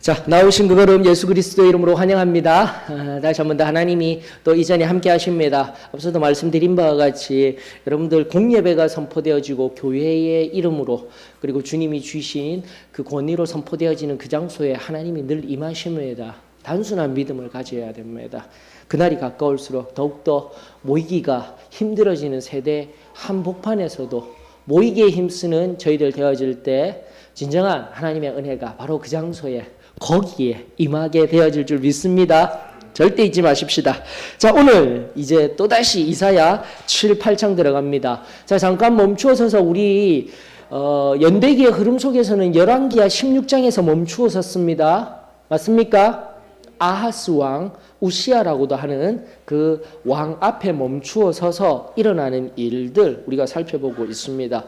자, 나오신 그 걸음 예수 그리스도의 이름으로 환영합니다. 다시 한 번 더 하나님이 또 이전에 함께 하십니다. 앞서도 말씀드린 바와 같이 여러분들 공예배가 선포되어지고 교회의 이름으로 그리고 주님이 주신 그 권위로 선포되어지는 그 장소에 하나님이 늘 임하십니다. 단순한 믿음을 가져야 됩니다. 그날이 가까울수록 더욱더 모이기가 힘들어지는 세대 한복판에서도 모이기에 힘쓰는 저희들 되어질 때 진정한 하나님의 은혜가 바로 그 장소에 거기에 임하게 되어질 줄 믿습니다. 절대 잊지 마십시다. 자, 오늘 이제 또다시 이사야 7, 8장 들어갑니다. 자, 잠깐 멈추어 서서 우리 연대기의 흐름 속에서는 열왕기하 16장에서 멈추어 섰습니다. 맞습니까? 아하스 왕 우시아라고도 하는 그 왕 앞에 멈추어 서서 일어나는 일들 우리가 살펴보고 있습니다.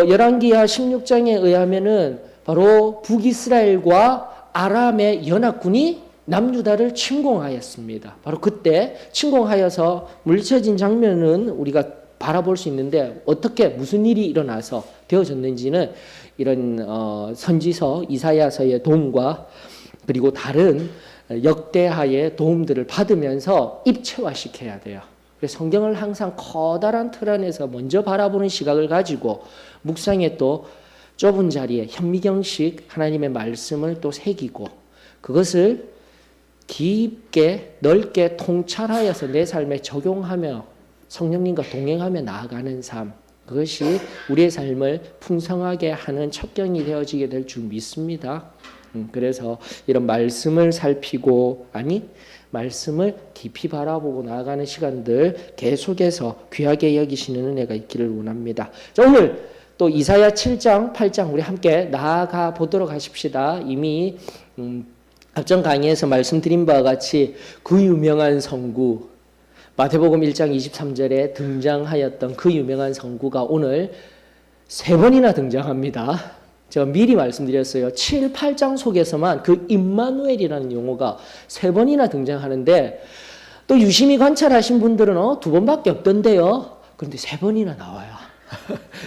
열왕기하 16장에 의하면은 바로 북이스라엘과 아람의 연합군이 남유다를 침공하였습니다. 바로 그때 침공하여서 물리쳐진 장면은 우리가 바라볼 수 있는데 어떻게 무슨 일이 일어나서 되어졌는지는 이런 선지서 이사야서의 도움과 그리고 다른 역대하의 도움들을 받으면서 입체화시켜야 돼요. 그래서 성경을 항상 커다란 틀 안에서 먼저 바라보는 시각을 가지고 묵상에 또 좁은 자리에 현미경식 하나님의 말씀을 또 새기고 그것을 깊게 넓게 통찰하여서 내 삶에 적용하며 성령님과 동행하며 나아가는 삶, 그것이 우리의 삶을 풍성하게 하는 첩경이 되어지게 될 줄 믿습니다. 그래서 이런 말씀을 살피고 말씀을 깊이 바라보고 나아가는 시간들 계속해서 귀하게 여기시는 은혜가 있기를 원합니다. 자, 오늘 또 이사야 7장, 8장 우리 함께 나아가 보도록 하십시다. 이미 앞전 강의에서 말씀드린 바와 같이 그 유명한 성구 마태복음 1장 23절에 등장하였던 그 유명한 성구가 오늘 3번이나 등장합니다. 제가 미리 말씀드렸어요. 7, 8장 속에서만 그 임마누엘이라는 용어가 3번이나 등장하는데 또 유심히 관찰하신 분들은 2번밖에 없던데요. 그런데 3번이나 나와요.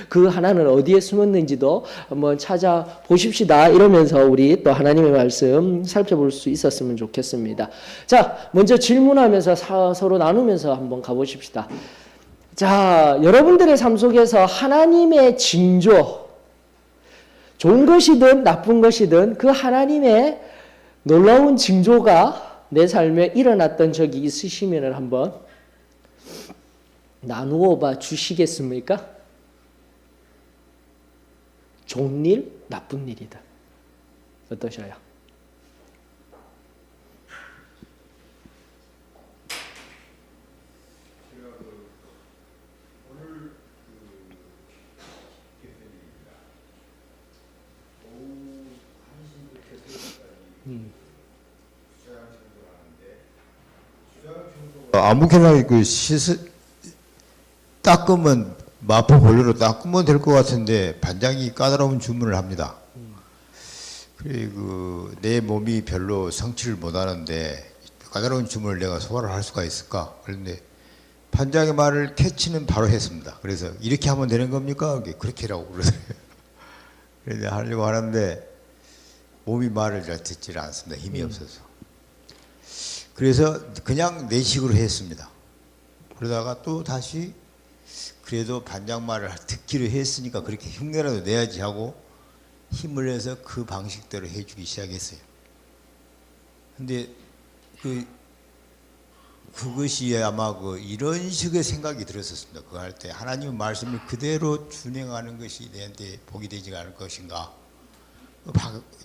그 하나는 어디에 숨었는지도 한번 찾아보십시다. 이러면서 우리 또 하나님의 말씀 살펴볼 수 있었으면 좋겠습니다. 자, 먼저 질문하면서 서로 나누면서 한번 가보십시다. 자, 여러분들의 삶 속에서 하나님의 징조, 좋은 것이든 나쁜 것이든 그 하나님의 놀라운 징조가 내 삶에 일어났던 적이 있으시면 한번 나누어 봐 주시겠습니까? 좋은 일, 나쁜 일이다. 어떠셔요? 아무렇게나 닦으면 마포 볼로로 닦으면 될 것 같은데 반장이 까다로운 주문을 합니다. 그리고 내 몸이 별로 성취를 못하는데 까다로운 주문을 내가 소화를 할 수가 있을까? 그런데 반장의 말을 캐치는 바로 했습니다. 그래서 이렇게 하면 되는 겁니까? 그렇게 하라고 그러세요. 그래서 하려고 하는데 몸이 말을 잘 듣질 않습니다. 힘이 없어서. 그래서 그냥 내식으로 했습니다. 그러다가 또 다시 그래도 반장 말을 듣기로 했으니까 그렇게 흉내라도 내야지 하고 힘을 내서 그 방식대로 해주기 시작했어요. 근데 그것이 아마 이런 식의 생각이 들었었습니다. 그거 할 때 하나님의 말씀을 그대로 준행하는 것이 내한테 복이 되지 않을 것인가.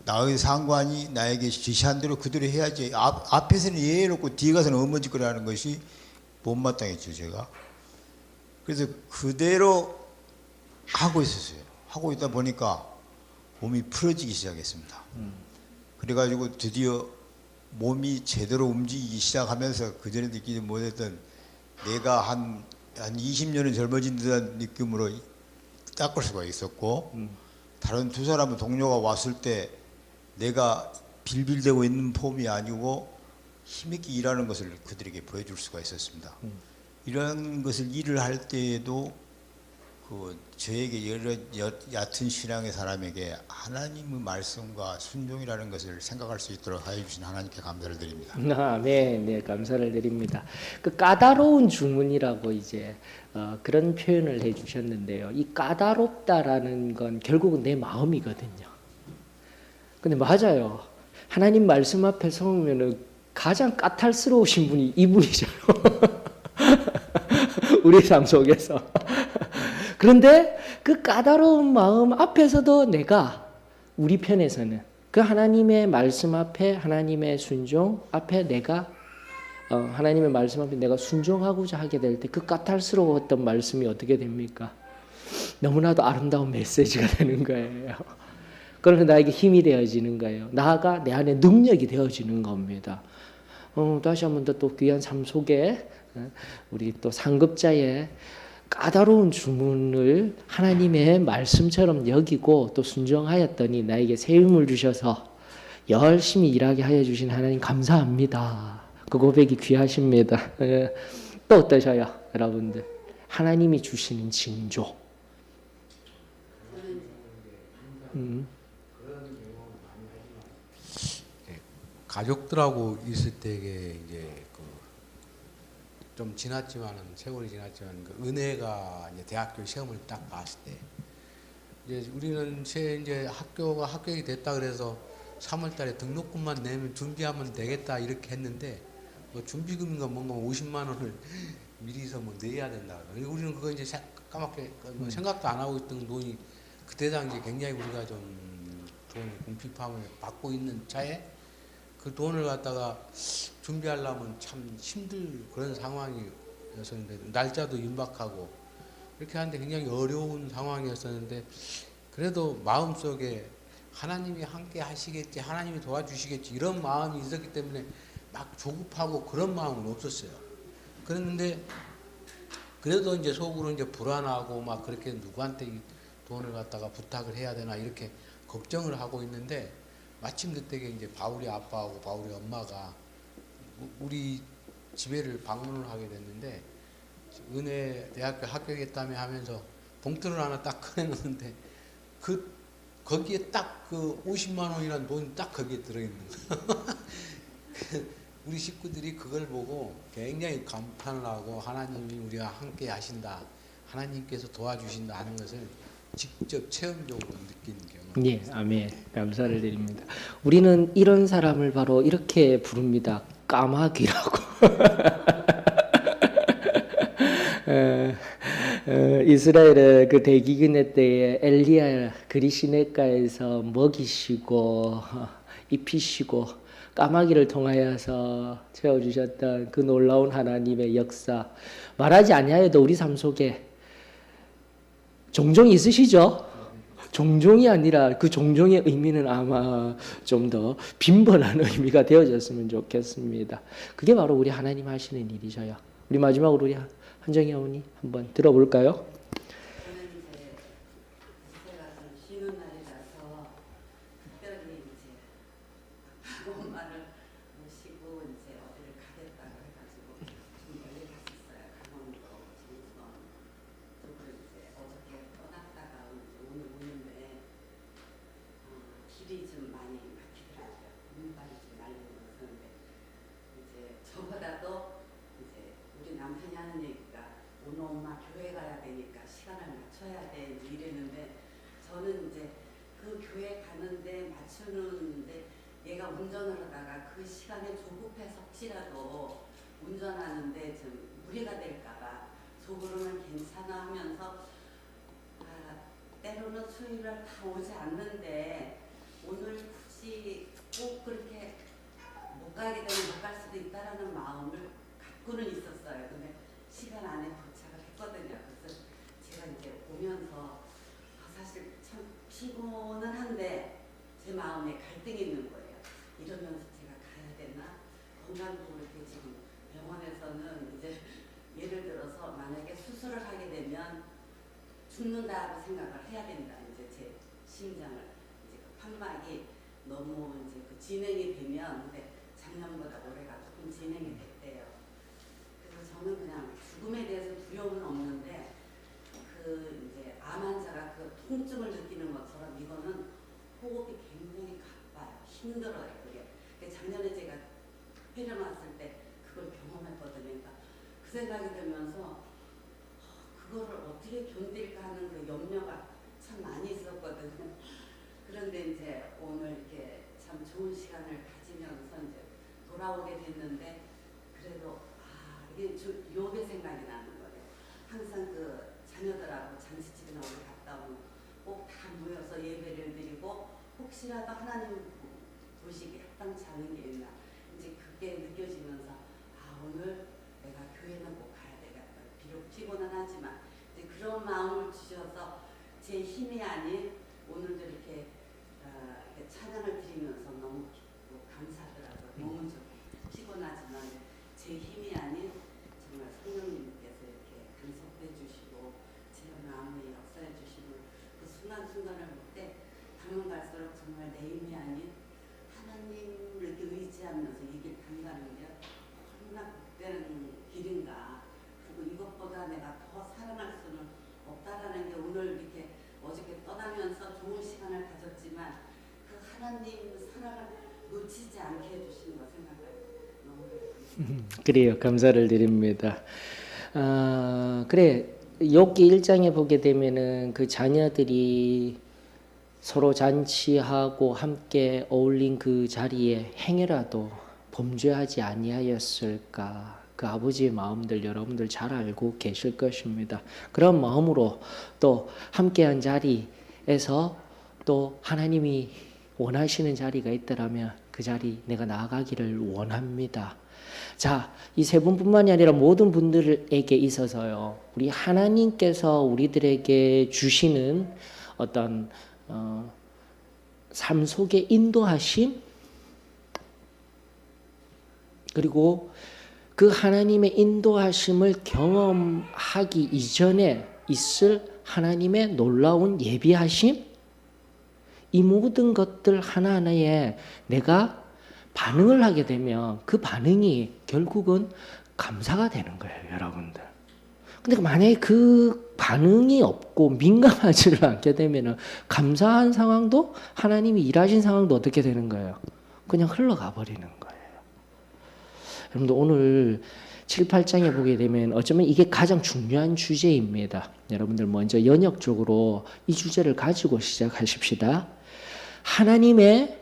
나의 상관이 나에게 지시한 대로 그대로 해야지. 앞에서는 예해놓고 뒤에 가서는 어머니거리 하는 것이 못마땅했죠, 제가. 그래서 그대로 하고 있었어요. 하고 있다 보니까 몸이 풀어지기 시작했습니다. 그래가지고 드디어 몸이 제대로 움직이기 시작하면서 그전에 느끼지 못했던 내가 한 20년은 젊어진 듯한 느낌으로 닦을 수가 있었고 다른 두 사람은 동료가 왔을 때 내가 빌빌대고 있는 폼이 아니고 힘있게 일하는 것을 그들에게 보여줄 수가 있었습니다. 이런 것을 일을 할 때에도 저에게 얕은 신앙의 사람에게 하나님의 말씀과 순종이라는 것을 생각할 수 있도록 하여 주신 하나님께 감사를 드립니다. 네, 네, 감사를 드립니다. 그 까다로운 주문이라고 이제 그런 표현을 해주셨는데요. 이 까다롭다라는 건 결국은 내 마음이거든요. 근데 맞아요. 하나님 말씀 앞에 서면은 가장 까탈스러우신 분이 이분이잖아요. 우리 삶 속에서. 그런데 그 까다로운 마음 앞에서도 내가 우리 편에서는 그 하나님의 말씀 앞에 하나님의 순종 앞에 내가 하나님의 말씀 앞에 내가 순종하고자 하게 될 때 그 까탈스러웠던 말씀이 어떻게 됩니까? 너무나도 아름다운 메시지가 되는 거예요. 그러면서 나에게 힘이 되어지는 거예요. 나아가 내 안에 능력이 되어지는 겁니다. 다시 한 번 더 또 귀한 삶 속에 우리 또 상급자의 까다로운 주문을 하나님의 말씀처럼 여기고 또 순종하였더니 나에게 새 힘을 주셔서 열심히 일하게 하여 주신 하나님 감사합니다. 그 고백이 귀하십니다. 또 어떠셔요, 여러분들? 하나님이 주시는 징조. 가족들하고 있을 때에 이제 좀 지났지만은 세월이 지났지만 그 은혜가 이제 대학교 시험을 딱 봤을 때 이제 우리는 이제 학교가 합격이 됐다 그래서 3월달에 등록금만 내면 준비하면 되겠다 이렇게 했는데 뭐 준비금인가 뭔가 50만 원을 미리서 뭐 내야 된다. 우리는 그거 이제 까맣게 뭐 생각도 안 하고 있던 돈이 그때 당시 굉장히 우리가 좀 돈을 궁핍함을 받고 있는 차에 그 돈을 갖다가 준비하려면 참 힘들 그런 상황이었었는데 날짜도 임박하고 이렇게 하는데 굉장히 어려운 상황이었었는데 그래도 마음속에 하나님이 함께 하시겠지, 하나님이 도와주시겠지 이런 마음이 있었기 때문에 막 조급하고 그런 마음은 없었어요. 그랬는데 그래도 이제 속으로 이제 불안하고 막 그렇게 누구한테 이 돈을 갖다가 부탁을 해야 되나 이렇게 걱정을 하고 있는데 마침 그때게 이제 바울이 아빠하고 바울이 엄마가 우리 집에를 방문을 하게 됐는데 은혜 대학교 합격했다며 하면서 봉투를 하나 딱 꺼내놓는데 거기에 딱 그 50만 원이라는 돈이 딱 거기에 들어있는 거예요. 우리 식구들이 그걸 보고 굉장히 감탄을 하고 하나님이 우리와 함께 하신다, 하나님께서 도와주신다 하는 것을 직접 체험적으로 느낀 경험. 예, 아멘. 감사를 드립니다. 우리는 이런 사람을 바로 이렇게 부릅니다. 까마귀라고. 이스라엘의 그 대기근의 때에 엘리야 그리 시냇가에서 먹이시고 입히시고 까마귀를 통하여서 채워주셨던 그 놀라운 하나님의 역사 말하지 아니하여도 우리 삶 속에 종종 있으시죠? 종종이 아니라 그 종종의 의미는 아마 좀 더 빈번한 의미가 되어졌으면 좋겠습니다. 그게 바로 우리 하나님 하시는 일이셔요. 우리 마지막으로 우리 한정희 어머니 한번 들어볼까요? 저는 이제 제가 좀 쉬는 날이라서 특별히 이제 엄마를 모시고 이제 어디를 가겠다고 해가지고 좀 멀리 갔었어요. 강원도 정선 쪽으로 이제 어저께 떠났다가 오늘 오는데 길이 좀 많이 막히더라고요. 운반이 좀 날리고 그러는데 이제 저보다도 이제 우리 남편이 하는 얘기가 오늘 엄마 교회 가야 되니까 시간을 맞춰야 돼 이랬는데 저는 이제 그 교회 가는데 맞추는데 얘가 운전을 하다가 그 시간에 조급해서 혹시라도 운전하는데 좀 무리가 될까봐 속으로는 괜찮아 하면서 때로는 수요일날 다 오지 않는데 오늘 굳이 꼭 그렇게 못 가게 되면 못 갈 수도 있다라는 마음을 갖고는 있었어요. 근데 시간 안에 도착을 했거든요. 그래서 제가 이제 오면서 사실 참 피곤은 한데 제 마음에 갈등이 있는 거예요. 이러면서 제가 가야 되나? 건강도 그렇게 지금 병원에서는 이제 예를 들어서 만약에 수술을 하게 되면 죽는다고 생각을 해야 된다. 이제 제 심장을 이제 그 판막이 너무 이제 그 진행이 되면 근데 작년보다 올해가 조금 진행이 됐대요. 그래서 저는 그냥 죽음에 대해서 두려움은 없는데 그 이제 통증을 느끼는 것처럼 이거는 호흡이 굉장히 가빠요. 힘들어요. 그게. 작년에 제가 회령 왔을 때 그걸 경험했거든요. 그러니까 그 생각이 들면서 그거를 어떻게 견딜까 하는 그 염려가 참 많이 있었거든요. 그런데 이제 오늘 이렇게 참 좋은 시간을 가지면서 이제 돌아오게 됐는데 그래도 이게 요배 생각이 나는 거예요. 항상 그 자녀들하고 잔치집이나 어디 갔다 오면 꼭 다 모여서 예배를 드리고 혹시라도 하나님 보시기에 합당치 않은 게 있나 이제 그게 느껴지면서 오늘 내가 교회는 꼭 가야 되겠다. 비록 피곤은 하지만 이제 그런 마음을 주셔서 제 힘이 아닌 오늘도 이렇게 찬양을 드리면서 너무 감사하더라고요. 너무 좀 피곤하지만 제 힘이 아닌 정말 성령님께서 이렇게 간섭해 주시고 제 마음에 역사해 주시는 그 순간순간을 볼 때 가면 갈수록 정말 내 힘이 아닌 하나님을 이렇게 의지하면서 이 길 간다는 게 얼마나 복되는 길인가. 그리고 이것보다 내가 더 사랑할 수는 없다라는 게 오늘 이렇게 어저께 떠나면서 좋은 시간을 가졌지만 그 하나님 사랑을 놓치지 않게 해주시는 거 생각해요. 너무 그래요. 감사를 드립니다. 그래. 욥기 1장에 보게 되면은 그 자녀들이 서로 잔치하고 함께 어울린 그 자리에 행여라도 범죄하지 아니하였을까. 그 아버지의 마음들 여러분들 잘 알고 계실 것입니다. 그런 마음으로 또 함께한 자리에서 또 하나님이 원하시는 자리가 있더라면 그 자리 내가 나아가기를 원합니다. 자, 이 세 분뿐만이 아니라 모든 분들에게 있어서요. 우리 하나님께서 우리들에게 주시는 어떤 삶 속의 인도하심 그리고 그 하나님의 인도하심을 경험하기 이전에 있을 하나님의 놀라운 예비하심 이 모든 것들 하나하나에 내가 반응을 하게 되면 그 반응이 결국은 감사가 되는 거예요, 여러분들. 근데 만약에 그 반응이 없고 민감하지를 않게 되면 감사한 상황도 하나님이 일하신 상황도 어떻게 되는 거예요? 그냥 흘러가 버리는 거예요. 여러분들 오늘 7, 8장에 보게 되면 어쩌면 이게 가장 중요한 주제입니다. 여러분들 먼저 연역적으로 이 주제를 가지고 시작하십시다. 하나님의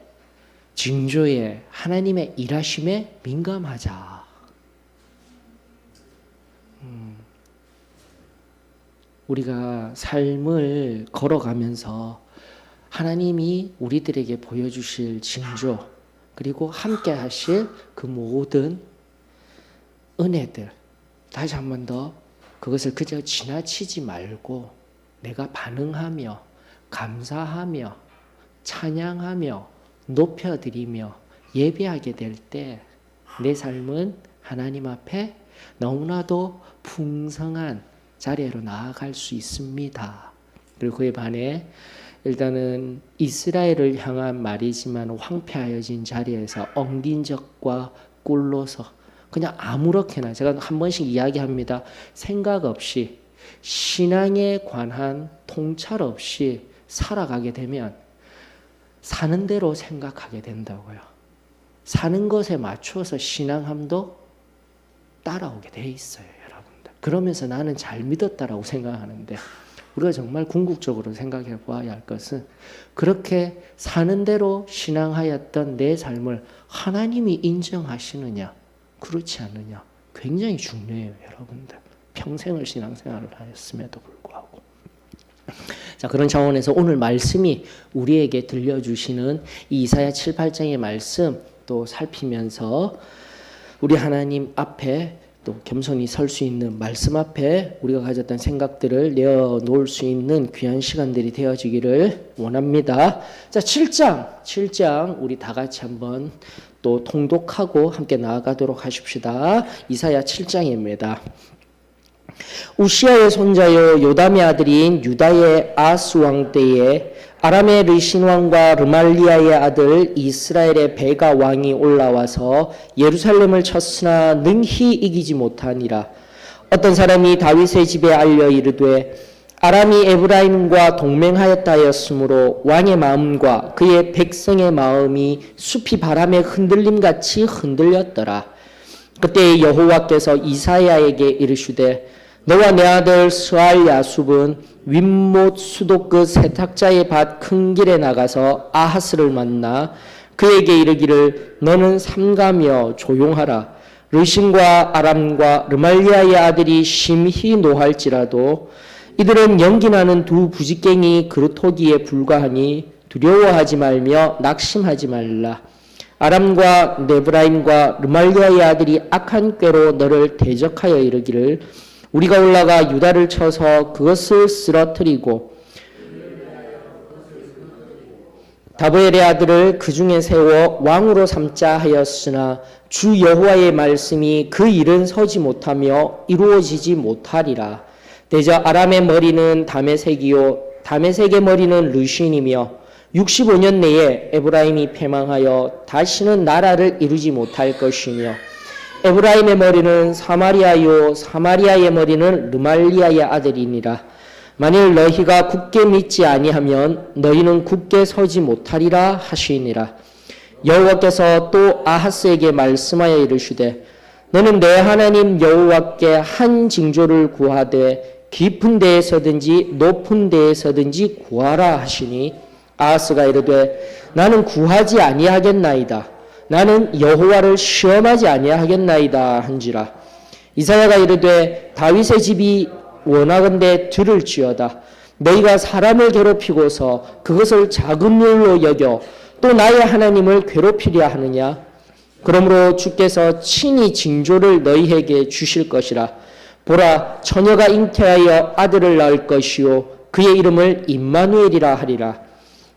징조에 하나님의 일하심에 민감하자. 우리가 삶을 걸어가면서 하나님이 우리들에게 보여주실 징조 그리고 함께 하실 그 모든 은혜들 다시 한 번 더 그것을 그저 지나치지 말고 내가 반응하며 감사하며 찬양하며 높여드리며 예배하게 될 때 내 삶은 하나님 앞에 너무나도 풍성한 자리로 나아갈 수 있습니다. 그리고 그에 반해 일단은 이스라엘을 향한 말이지만 황폐하여진 자리에서 엉긴 적과 꿀로서 그냥 아무렇게나 제가 한 번씩 이야기합니다. 생각 없이 신앙에 관한 통찰 없이 살아가게 되면 사는 대로 생각하게 된다고요. 사는 것에 맞춰서 신앙함도 따라오게 돼 있어요, 여러분들. 그러면서 나는 잘 믿었다라고 생각하는데 우리가 정말 궁극적으로 생각해 보아야 할 것은 그렇게 사는 대로 신앙하였던 내 삶을 하나님이 인정하시느냐, 그렇지 않느냐 굉장히 중요해요, 여러분들. 평생을 신앙생활을 하였음에도 불구하고. 자, 그런 차원에서 오늘 말씀이 우리에게 들려주시는 이 이사야 7, 8장의 말씀 또 살피면서 우리 하나님 앞에 또 겸손히 설 수 있는 말씀 앞에 우리가 가졌던 생각들을 내어놓을 수 있는 귀한 시간들이 되어지기를 원합니다. 자, 7장 우리 다 같이 한번 또 통독하고 함께 나아가도록 하십시다. 이사야 7장입니다. 우시아의 손자요 요담의 아들인 유다의 아스 왕 때에 아람의 르신 왕과 르말리아의 아들 이스라엘의 베가 왕이 올라와서 예루살렘을 쳤으나 능히 이기지 못하니라. 어떤 사람이 다윗의 집에 알려 이르되 아람이 에브라임과 동맹하였다 하였으므로 왕의 마음과 그의 백성의 마음이 숲이 바람에 흔들림같이 흔들렸더라. 그때 여호와께서 이사야에게 이르시되 너와 내 아들 스알 야숲은 윗못 수도 끝 세탁자의 밭 큰 길에 나가서 아하스를 만나 그에게 이르기를 너는 삼가며 조용하라. 르신과 아람과 르말리아의 아들이 심히 노할지라도 이들은 연기나는 두 부직갱이 그루터기에 불과하니 두려워하지 말며 낙심하지 말라. 아람과 네브라임과 르말리아의 아들이 악한 꾀로 너를 대적하여 이르기를 우리가 올라가 유다를 쳐서 그것을 쓰러뜨리고 다보엘의 아들을 그 중에 세워 왕으로 삼자 하였으나 주 여호와의 말씀이 그 일은 서지 못하며 이루어지지 못하리라. 대저 아람의 머리는 다메섹이요 다메섹의 머리는 르신이며 65년 내에 에브라임이 패망하여 다시는 나라를 이루지 못할 것이며 에브라임의 머리는 사마리아요 사마리아의 머리는 르말리아의 아들이니라. 만일 너희가 굳게 믿지 아니하면 너희는 굳게 서지 못하리라 하시니라. 여호와께서 또 아하스에게 말씀하여 이르시되 너는 내 하나님 여호와께 한 징조를 구하되 깊은 데에서든지 높은 데에서든지 구하라 하시니 아하스가 이르되 나는 구하지 아니하겠나이다. 나는 여호와를 시험하지 아니하겠나이다 한지라. 이사야가 이르되 다윗의 집이 원하건대 들을지어다. 너희가 사람을 괴롭히고서 그것을 작은 일로 여겨 또 나의 하나님을 괴롭히려 하느냐. 그러므로 주께서 친히 징조를 너희에게 주실 것이라. 보라, 처녀가 잉태하여 아들을 낳을 것이요 그의 이름을 임마누엘이라 하리라.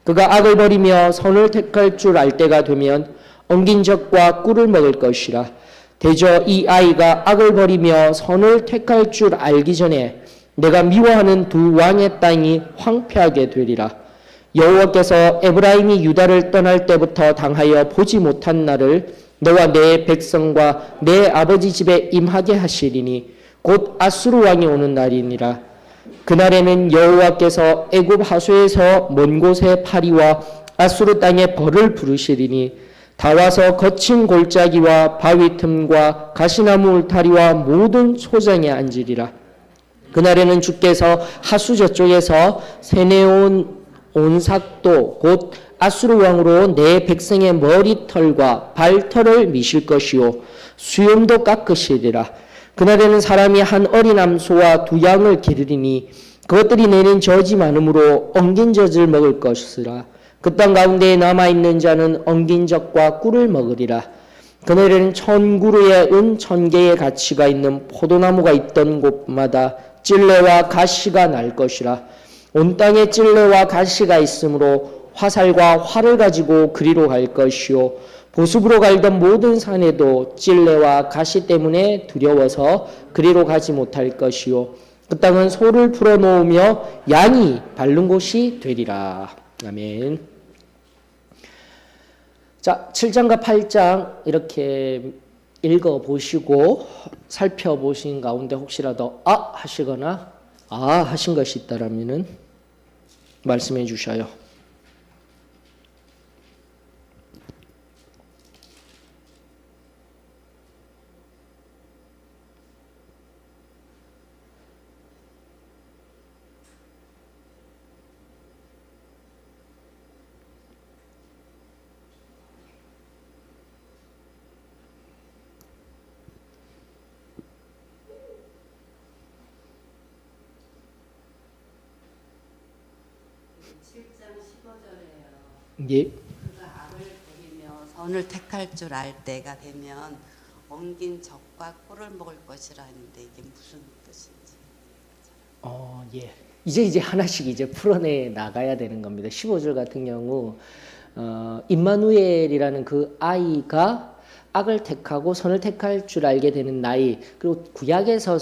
그가 악을 버리며 선을 택할 줄 알 때가 되면 엉긴 젖과 꿀을 먹을 것이라. 대저 이 아이가 악을 버리며 선을 택할 줄 알기 전에 내가 미워하는 두 왕의 땅이 황폐하게 되리라. 여호와께서 에브라임이 유다를 떠날 때부터 당하여 보지 못한 날을 너와 내 백성과 내 아버지 집에 임하게 하시리니 곧 아수르 왕이 오는 날이니라. 그날에는 여호와께서 애굽 하소에서 먼 곳의 파리와 아수르 땅의 벌을 부르시리니 다 와서 거친 골짜기와 바위 틈과 가시나무 울타리와 모든 소장에 앉으리라. 그날에는 주께서 하수 저쪽에서 세네온 온삭도 곧 아수르 왕으로 내 백성의 머리털과 발털을 미실 것이요 수염도 깎으시리라. 그날에는 사람이 한 어린 암소와 두 양을 기르리니 그것들이 내는 젖이 많으므로 엉긴 젖을 먹을 것이라. 그 땅 가운데에 남아있는 자는 엉긴 젖과 꿀을 먹으리라. 그날에는 1000그루의 은 1000개의 가치가 있는 포도나무가 있던 곳마다 찔레와 가시가 날 것이라. 온 땅에 찔레와 가시가 있으므로 화살과 활을 가지고 그리로 갈 것이요 보습으로 갈던 모든 산에도 찔레와 가시 때문에 두려워서 그리로 가지 못할 것이요 그 땅은 소를 풀어놓으며 양이 밟는 곳이 되리라. 아멘. 자, 7장과 8장 이렇게 읽어보시고 살펴보신 가운데 혹시라도 하시거나 하신 것이 있다라면은 말씀해 주셔요. 예. 그가 악을 버리며 선을 택할 줄 알 때가 되면 엉긴 젖과 꿀을 먹을 것이라 하는데 이게 무슨 뜻인지. 예. 이제 하나씩 이제 풀어내 나가야 되는 겁니다. 15절 같은 경우 임마누엘이라는 그 아이가 악을 택하고 선을 택할 줄 알게 되는 나이, 그리고 구약에서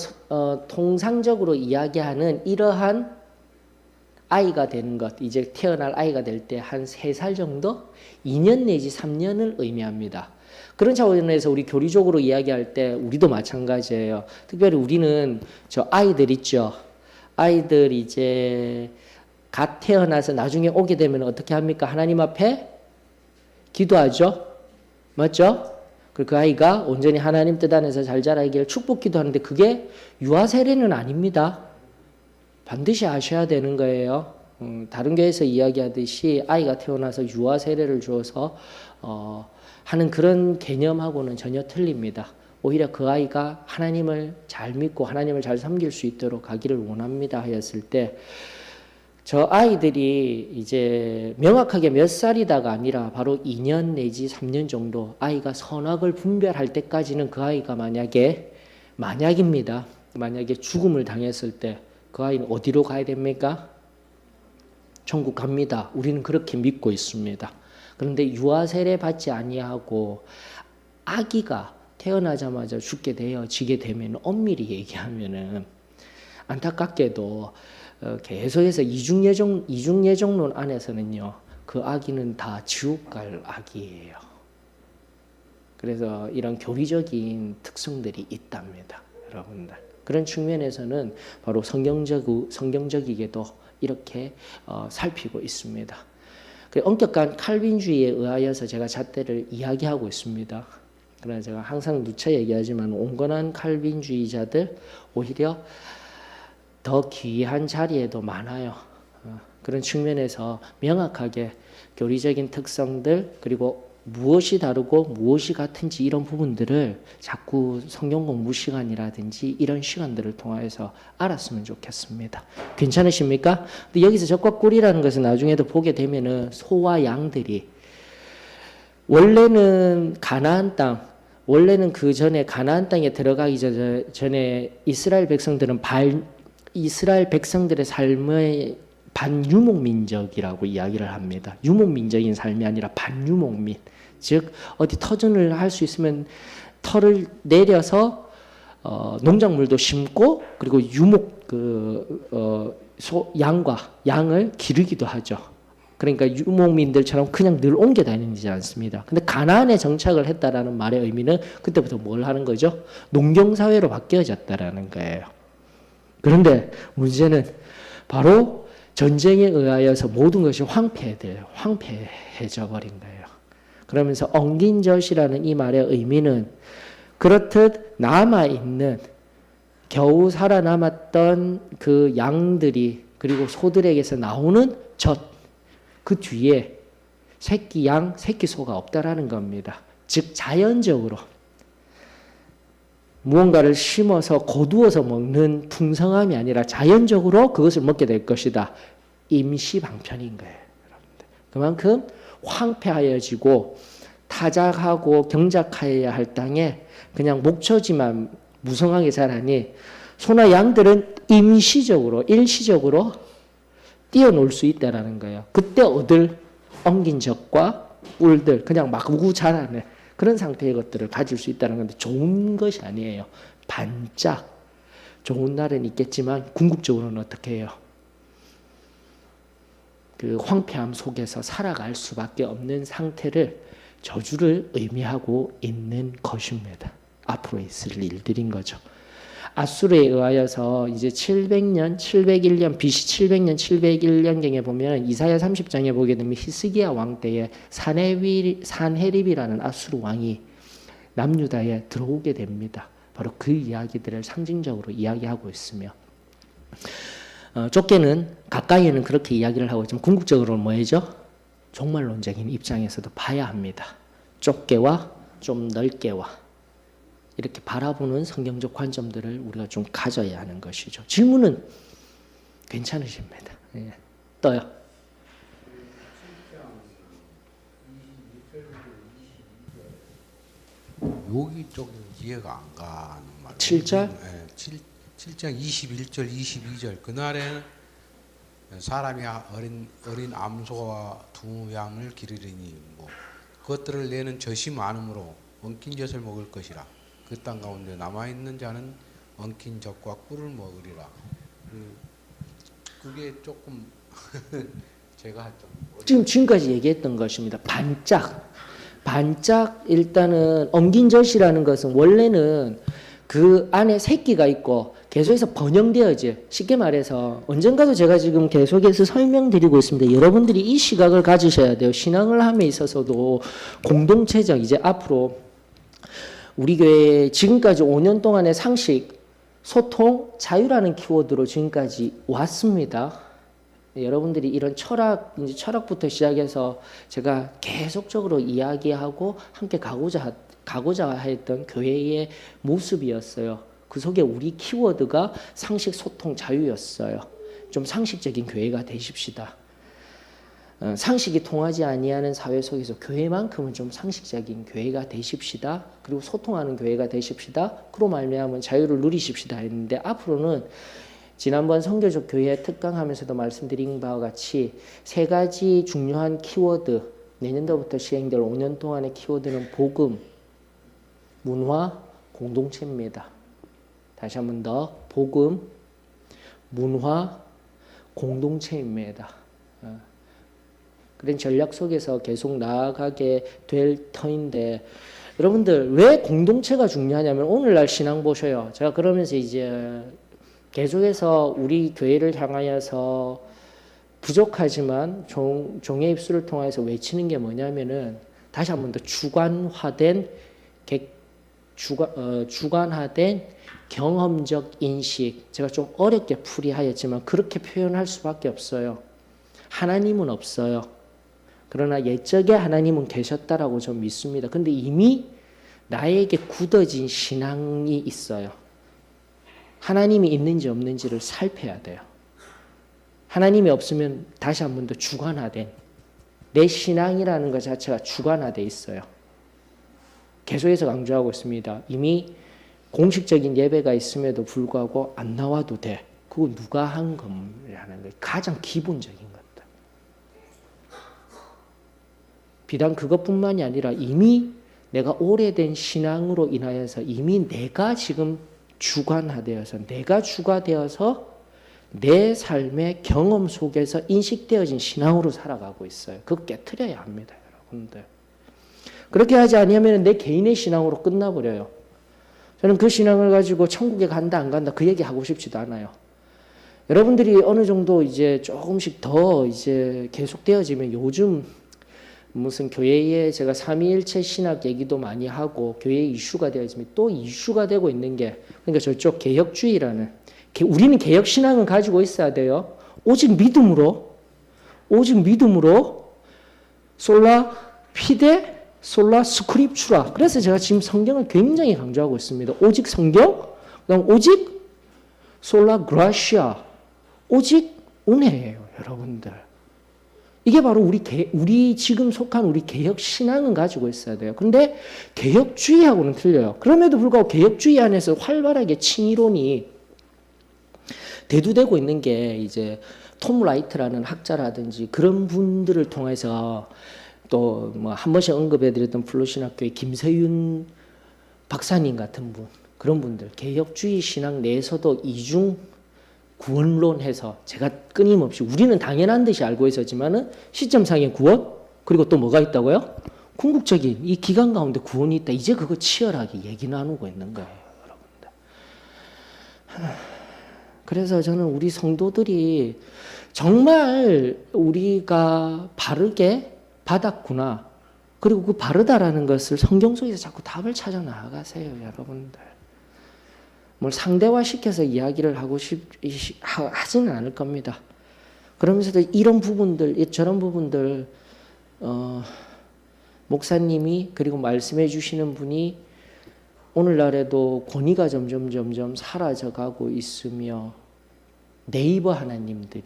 통상적으로 이야기하는 이러한 아이가 되는 것, 이제 태어날 아이가 될 때 한 3살 정도? 2년 내지 3년을 의미합니다. 그런 차원에서 우리 교리적으로 이야기할 때 우리도 마찬가지예요. 특별히 우리는 저 아이들 있죠. 아이들 이제 갓 태어나서 나중에 오게 되면 어떻게 합니까? 하나님 앞에 기도하죠. 맞죠? 그리고 그 아이가 온전히 하나님 뜻 안에서 잘 자라기를 축복 기도하는데 그게 유아 세례는 아닙니다. 반드시 아셔야 되는 거예요. 다른 교회에서 이야기하듯이 아이가 태어나서 유아 세례를 주어서 하는 그런 개념하고는 전혀 틀립니다. 오히려 그 아이가 하나님을 잘 믿고 하나님을 잘 섬길 수 있도록 가기를 원합니다 하였을 때 저 아이들이 이제 명확하게 몇 살이다가 아니라 바로 2년 내지 3년 정도 아이가 선악을 분별할 때까지는 그 아이가 만약입니다. 만약에 죽음을 당했을 때 그 아이는 어디로 가야 됩니까? 천국 갑니다. 우리는 그렇게 믿고 있습니다. 그런데 유아 세례 받지 아니하고 아기가 태어나자마자 죽게 되어지게 되면 엄밀히 얘기하면은 안타깝게도 계속해서 이중예정론 안에서는요 그 아기는 다 지옥 갈 아기예요. 그래서 이런 교리적인 특성들이 있답니다, 여러분들. 그런 측면에서는 바로 성경적이게도 이렇게 살피고 있습니다. 엄격한 칼빈주의에 의하여서 제가 잣대를 이야기하고 있습니다. 그러나 제가 항상 누차 얘기하지만 온건한 칼빈주의자들 오히려 더 귀한 자리에도 많아요. 그런 측면에서 명확하게 교리적인 특성들 그리고 무엇이 다르고 무엇이 같은지 이런 부분들을 자꾸 성경 공부 시간이라든지 이런 시간들을 통해서 알았으면 좋겠습니다. 괜찮으십니까? 근데 여기서 적과 꿀이라는 것은 나중에도 보게 되면은 소와 양들이 원래는 원래는 그 전에 가나안 땅에 들어가기 전에 이스라엘 백성들의 삶의 반유목민족이라고 이야기를 합니다. 유목민적인 삶이 아니라 반유목민. 즉 어디 터전을 할 수 있으면 터를 내려서 농작물도 심고 그리고 양을 기르기도 하죠. 그러니까 유목민들처럼 그냥 늘 옮겨 다니지 않습니다. 근데 가나안에 정착을 했다라는 말의 의미는 그때부터 뭘 하는 거죠? 농경사회로 바뀌어졌다라는 거예요. 그런데 문제는 바로 전쟁에 의하여서 모든 것이 황폐해져 버린 거예요. 그러면서 엉긴 젖이라는 이 말의 의미는 그렇듯 남아있는 겨우 살아남았던 그 양들이 그리고 소들에게서 나오는 젖, 그 뒤에 새끼 양, 새끼 소가 없다라는 겁니다. 즉 자연적으로 무언가를 심어서 거두어서 먹는 풍성함이 아니라 자연적으로 그것을 먹게 될 것이다. 임시 방편인 거예요, 여러분들. 그만큼 황폐하여지고 타작하고 경작하여야 할 땅에 그냥 목초지만 무성하게 자라니 소나 양들은 일시적으로 뛰어놀 수 있다라는 거예요. 그때 얻을 엉긴 젖과 꿀들 그냥 막 우고 자라는 그런 상태의 것들을 가질 수 있다는 건데 좋은 것이 아니에요. 반짝 좋은 날은 있겠지만 궁극적으로는 어떻게 해요? 그 황폐함 속에서 살아갈 수밖에 없는 상태를 저주를 의미하고 있는 것입니다. 앞으로 있을 일들인 거죠. 아수르에 의하여서 이제 701년 BC 700년 701년경에 보면 이사야 30장에 보게 되면 히스기야 왕 때에 산헤립이라는 아수르 왕이 남유다에 들어오게 됩니다. 바로 그 이야기들을 상징적으로 이야기하고 있으며 좁게는 가까이에는 그렇게 이야기를 하고 있지만 궁극적으로는 뭐죠? 종말론적인 입장에서도 봐야 합니다. 좁게와 좀 넓게와 이렇게 바라보는 성경적 관점들을 우리가 좀 가져야 하는 것이죠. 질문은 괜찮으십니다. 예. 떠요. 여기 좀 이해가 안 가는 말이에요. 7절? 네, 7장 21절, 22절 그날에는 사람이 어린 암소와 두 양을 기르리니 뭐 그것들을 내는 젖이 많으므로 엉킨 젖을 먹을 것이라. 그 땅 가운데 남아있는 자는 엉킨 젖과 꿀을 먹으리라. 그게 조금 제가 좀 지금까지 얘기했던 것입니다. 반짝 일단은 엉긴 젖이라는 것은 원래는 그 안에 새끼가 있고 계속해서 번영되어질, 쉽게 말해서 언젠가도 제가 지금 계속해서 설명드리고 있습니다. 여러분들이 이 시각을 가지셔야 돼요. 신앙을 함에 있어서도 공동체적, 이제 앞으로 우리 교회 지금까지 5년 동안의 상식, 소통, 자유라는 키워드로 지금까지 왔습니다. 여러분들이 이런 철학, 이제 철학부터 시작해서 제가 계속적으로 이야기하고 함께 가고자 했던 교회의 모습이었어요. 그 속에 우리 키워드가 상식, 소통, 자유였어요. 좀 상식적인 교회가 되십시다. 상식이 통하지 아니하는 사회 속에서 교회만큼은 좀 상식적인 교회가 되십시다. 그리고 소통하는 교회가 되십시다. 그로 말미암아 자유를 누리십시다 했는데, 앞으로는 지난번 선교적 교회 특강하면서도 말씀드린 바와 같이 3가지 중요한 키워드, 내년도부터 시행될 5년 동안의 키워드는 복음, 문화, 공동체입니다. 다시 한 번 더, 복음, 문화, 공동체입니다. 그런 전략 속에서 계속 나아가게 될 터인데, 여러분들 왜 공동체가 중요하냐면, 오늘날 신앙 보셔요. 제가 그러면서 이제 계속해서 우리 교회를 향하여서 부족하지만 종의 입술을 통해서 외치는 게 뭐냐면은, 다시 한 번 더 주관화된 경험적 인식, 제가 좀 어렵게 풀이하였지만 그렇게 표현할 수밖에 없어요. 하나님은 없어요. 그러나 옛적에 하나님은 계셨다라고 좀 믿습니다. 근데 이미 나에게 굳어진 신앙이 있어요. 하나님이 있는지 없는지를 살펴야 돼요. 하나님이 없으면 다시 한 번 더 주관화된, 내 신앙이라는 것 자체가 주관화되어 있어요. 계속해서 강조하고 있습니다. 이미 공식적인 예배가 있음에도 불구하고 안 나와도 돼. 그거 누가 한 거라는 거예요. 가장 기본적인 것들. 비단 그것뿐만이 아니라 이미 내가 오래된 신앙으로 인하여서 이미 내가 지금 주관화되어서, 내가 주가 되어서 내 삶의 경험 속에서 인식되어진 신앙으로 살아가고 있어요. 그거 깨트려야 합니다, 여러분들. 그렇게 하지 않으면 내 개인의 신앙으로 끝나버려요. 저는 그 신앙을 가지고 천국에 간다 안 간다 그 얘기 하고 싶지도 않아요. 여러분들이 어느 정도 이제 조금씩 더 이제 계속되어지면, 요즘 무슨 교회에 제가 삼위일체 신학 얘기도 많이 하고 교회 이슈가 되어지면 또 이슈가 되고 있는 게, 그러니까 저쪽 개혁주의라는, 우리는 개혁신앙을 가지고 있어야 돼요. 오직 믿음으로 솔라 피데 솔라 스크립추라. 그래서 제가 지금 성경을 굉장히 강조하고 있습니다. 오직 성경, 그다음 오직 솔라 그라시아, 오직 은혜예요, 여러분들. 이게 바로 우리 지금 속한 우리 개혁 신앙은 가지고 있어야 돼요. 근데 개혁주의하고는 틀려요. 그럼에도 불구하고 개혁주의 안에서 활발하게 칭의론이 대두되고 있는 게, 이제 톰 라이트라는 학자라든지 그런 분들을 통해서, 또 뭐 한 번씩 언급해드렸던 플로신학교의 김세윤 박사님 같은 분, 그런 분들, 개혁주의 신앙 내에서도 이중 구원론 해서, 제가 끊임없이 우리는 당연한 듯이 알고 있었지만은 시점상의 구원, 그리고 또 뭐가 있다고요? 궁극적인 이 기간 가운데 구원이 있다. 이제 그거 치열하게 얘기 나누고 있는 거예요, 여러분들. 그래서 저는 우리 성도들이 정말 우리가 바르게 받았구나, 그리고 그 바르다라는 것을 성경 속에서 자꾸 답을 찾아 나아가세요, 여러분들. 뭘 상대화시켜서 이야기를 하지는 않을 겁니다. 그러면서도 이런 부분들, 저런 부분들, 목사님이 그리고 말씀해 주시는 분이 오늘날에도 권위가 점점 사라져가고 있으며, 네이버 하나님들이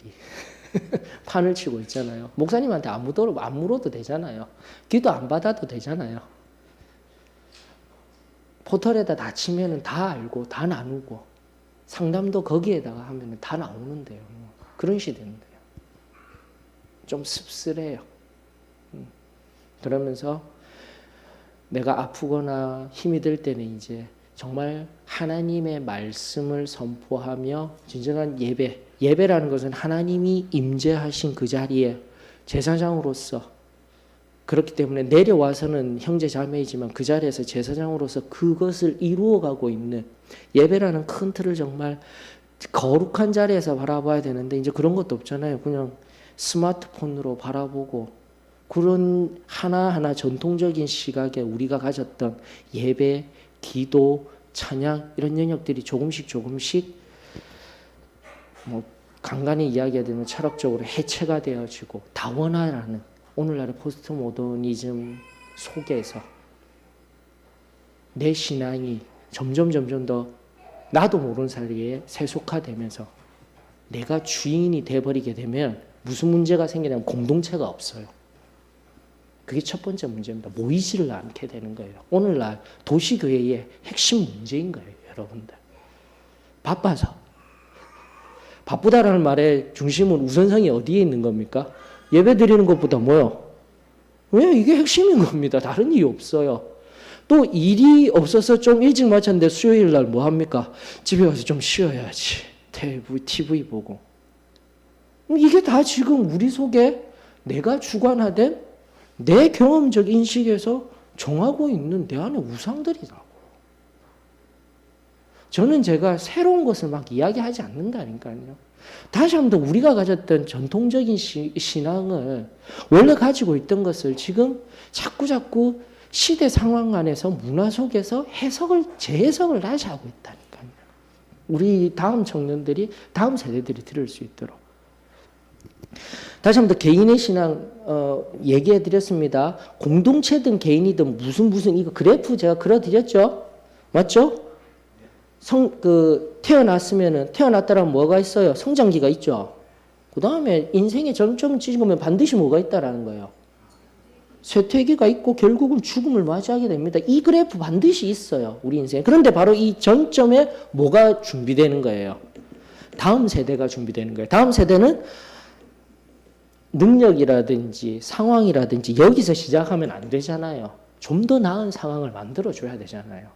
판을 치고 있잖아요. 목사님한테 안 물어도 되잖아요. 기도 안 받아도 되잖아요. 포털에다 다 치면은 다 알고 다 나누고, 상담도 거기에다가 하면은 다 나오는데요. 그런 시대인데요. 좀 씁쓸해요. 그러면서 내가 아프거나 힘이 들 때는 이제 정말 하나님의 말씀을 선포하며 진정한 예배라는 것은 하나님이 임재하신 그 자리에 제사장으로서 그렇기 때문에 내려와서는 형제 자매이지만 그 자리에서 제사장으로서 그것을 이루어가고 있는 예배라는 큰 틀을 정말 거룩한 자리에서 바라봐야 되는데 이제 그런 것도 없잖아요. 그냥 스마트폰으로 바라보고 그런 하나하나 전통적인 시각에 우리가 가졌던 예배, 기도, 찬양 이런 영역들이 조금씩 뭐 간간히 이야기가 되면 철학적으로 해체가 되어지고 다원화라는 오늘날의 포스트 모더니즘 속에서 내 신앙이 점점 더 나도 모르는 사이에 세속화되면서 내가 주인이 돼버리게 되면 무슨 문제가 생기냐면 공동체가 없어요. 그게 첫 번째 문제입니다. 모이지를 않게 되는 거예요. 오늘날 도시교회의 핵심 문제인 거예요. 여러분들. 바빠서. 바쁘다라는 말의 중심은 우선성이 어디에 있는 겁니까? 예배 드리는 것보다 뭐요? 왜? 이게 핵심인 겁니다. 다른 이유 없어요. 또 일이 없어서 좀 일찍 마쳤는데 수요일 날 뭐 합니까? 집에 가서 좀 쉬어야지. TV 보고. 이게 다 지금 우리 속에 내가 주관화된 내 경험적 인식에서 정하고 있는 내 안의 우상들이라고. 저는 제가 새로운 것을 막 이야기하지 않는다니까요. 다시 한번 우리가 가졌던 전통적인 신앙을 원래 가지고 있던 것을 지금 자꾸 시대 상황 안에서 문화 속에서 재해석을 다시 하고 있다니까요. 우리 다음 청년들이 다음 세대들이 들을 수 있도록. 다시 한번 개인의 신앙 얘기해 드렸습니다. 공동체든 개인이든 무슨 이거 그래프 제가 그려드렸죠? 맞죠? 태어났다라면 뭐가 있어요? 성장기가 있죠. 그 다음에 인생의 점점 찍으면 반드시 뭐가 있다라는 거예요. 쇠퇴기가 있고 결국은 죽음을 맞이하게 됩니다. 이 그래프 반드시 있어요. 우리 인생. 그런데 바로 이 전점에 뭐가 준비되는 거예요? 다음 세대가 준비되는 거예요. 다음 세대는 능력이라든지 상황이라든지 여기서 시작하면 안 되잖아요. 좀 더 나은 상황을 만들어줘야 되잖아요.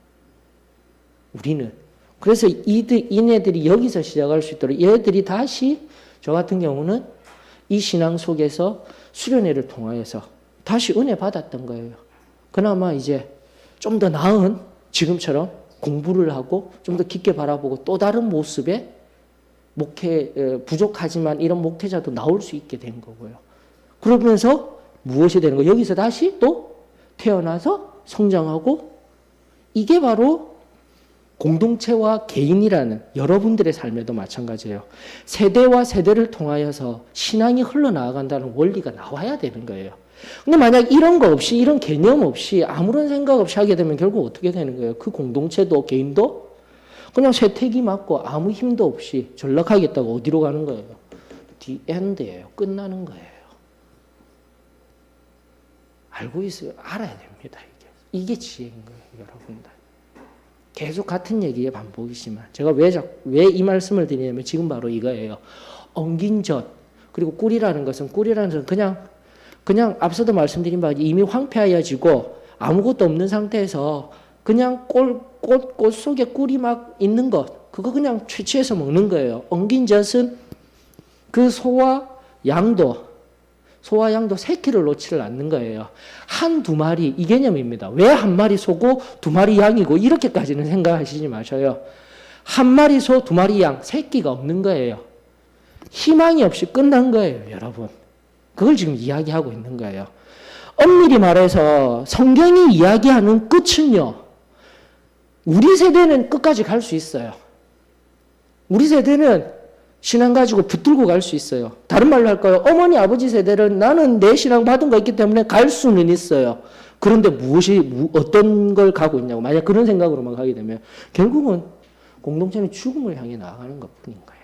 우리는. 그래서 이네들이 여기서 시작할 수 있도록 얘들이 다시 저 같은 경우는 이 신앙 속에서 수련회를 통하여서 다시 은혜 받았던 거예요. 그나마 이제 좀 더 나은 지금처럼 공부를 하고 좀 더 깊게 바라보고 또 다른 모습의 부족하지만 이런 목회자도 나올 수 있게 된 거고요. 그러면서 무엇이 되는 거예요? 여기서 다시 또 태어나서 성장하고 이게 바로 공동체와 개인이라는 여러분들의 삶에도 마찬가지예요. 세대와 세대를 통하여서 신앙이 흘러나간다는 원리가 나와야 되는 거예요. 근데 만약 이런 거 없이 이런 개념 없이 아무런 생각 없이 하게 되면 결국 어떻게 되는 거예요? 그 공동체도 개인도 그냥 쇠퇴기 맞고 아무 힘도 없이 전락하겠다고 어디로 가는 거예요? The end예요. 끝나는 거예요. 알고 있어요. 알아야 됩니다. 이게 지혜인 거예요. 여러분들. 계속 같은 얘기의 반복이지만 제가 왜 이 말씀을 드리냐면 지금 바로 이거예요. 엉긴 젖 그리고 꿀이라는 것은 그냥 앞서도 말씀드린 바와 이미 황폐하여지고 아무것도 없는 상태에서 그냥 꽃 속에 꿀이 막 있는 것 그거 그냥 채취해서 먹는 거예요. 엉긴 젖은 그 소와 양도 새끼를 놓지를 않는 거예요. 한두 마리 이 개념입니다. 왜 한 마리 소고 두 마리 양이고 이렇게까지는 생각하시지 마셔요. 한 마리 소, 두 마리 양 새끼가 없는 거예요. 희망이 없이 끝난 거예요, 여러분. 그걸 지금 이야기하고 있는 거예요. 엄밀히 말해서 성경이 이야기하는 끝은요. 우리 세대는 끝까지 갈 수 있어요. 우리 세대는 신앙 가지고 붙들고 갈 수 있어요. 다른 말로 할까요? 어머니, 아버지 세대는 나는 내 신앙 받은 거 있기 때문에 갈 수는 있어요. 그런데 어떤 걸 가고 있냐고. 만약 그런 생각으로만 가게 되면 결국은 공동체는 죽음을 향해 나아가는 것 뿐인 거예요.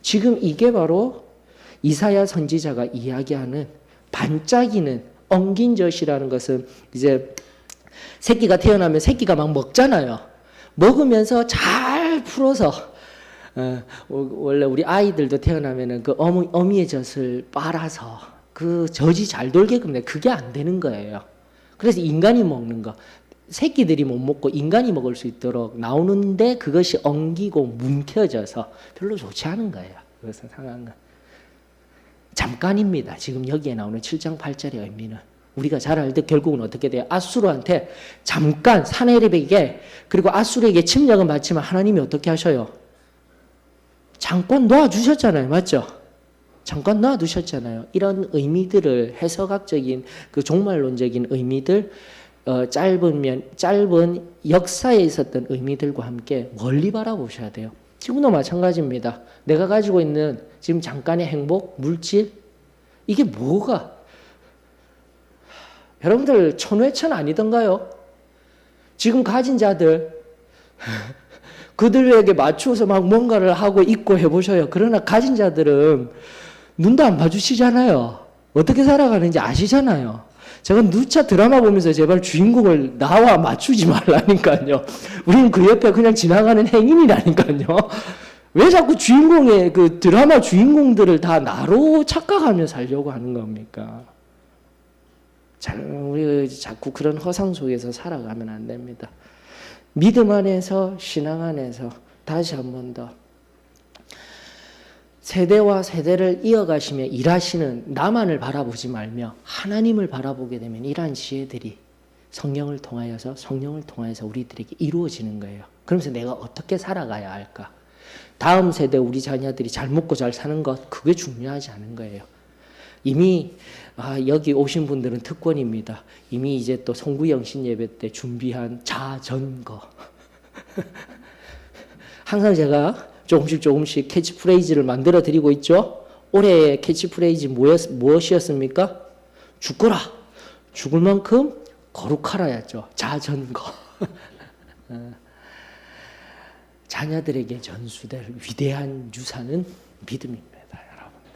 지금 이게 바로 이사야 선지자가 이야기하는 반짝이는 엉긴 젖이라는 것은 이제 새끼가 태어나면 새끼가 막 먹잖아요. 먹으면서 잘 풀어서 원래 우리 아이들도 태어나면은 그 어미의 젖을 빨아서 그 젖이 잘 돌게끔 그게 안 되는 거예요. 그래서 인간이 먹는 거 새끼들이 못 먹고 인간이 먹을 수 있도록 나오는데 그것이 엉기고 뭉켜져서 별로 좋지 않은 거예요. 그것은 상황은 잠깐입니다. 지금 여기에 나오는 7장 8절의 의미는 우리가 잘 알듯 결국은 어떻게 돼요? 아수르한테 잠깐 사내립에게 그리고 아수르에게 침략은 받지만 하나님이 어떻게 하셔요? 잠깐 놔주셨잖아요. 맞죠? 잠깐 놔두셨잖아요. 이런 의미들을 해석학적인 그 종말론적인 의미들 짧은 역사에 있었던 의미들과 함께 멀리 바라보셔야 돼요. 지금도 마찬가지입니다. 내가 가지고 있는 지금 잠깐의 행복, 물질 이게 뭐가 여러분들 천외천 아니던가요? 지금 가진 자들 그들에게 맞추어서 막 뭔가를 하고 있고 해보셔요. 그러나 가진 자들은 눈도 안 봐주시잖아요. 어떻게 살아가는지 아시잖아요. 제가 누차 드라마 보면서 제발 주인공을 나와 맞추지 말라니까요. 우리는 그 옆에 그냥 지나가는 행인이라니까요. 왜 자꾸 주인공의 그 드라마 주인공들을 다 나로 착각하며 살려고 하는 겁니까? 우리 자꾸 그런 허상 속에서 살아가면 안 됩니다. 믿음 안에서 신앙 안에서 다시 한 번 더 세대와 세대를 이어가시며 일하시는 나만을 바라보지 말며 하나님을 바라보게 되면 이러한 지혜들이 성령을 통하여서 우리들에게 이루어지는 거예요. 그러면서 내가 어떻게 살아가야 할까? 다음 세대 우리 자녀들이 잘 먹고 잘 사는 것 그게 중요하지 않은 거예요. 이미 여기 오신 분들은 특권입니다. 이미 이제 또 송구영신 예배 때 준비한 자전거 항상 제가 조금씩 캐치프레이즈를 만들어 드리고 있죠. 올해의 캐치프레이즈 무엇이었습니까? 죽거라. 죽을 만큼 거룩하라였죠. 자전거. 자녀들에게 전수될 위대한 유산은 믿음입니다. 여러분들.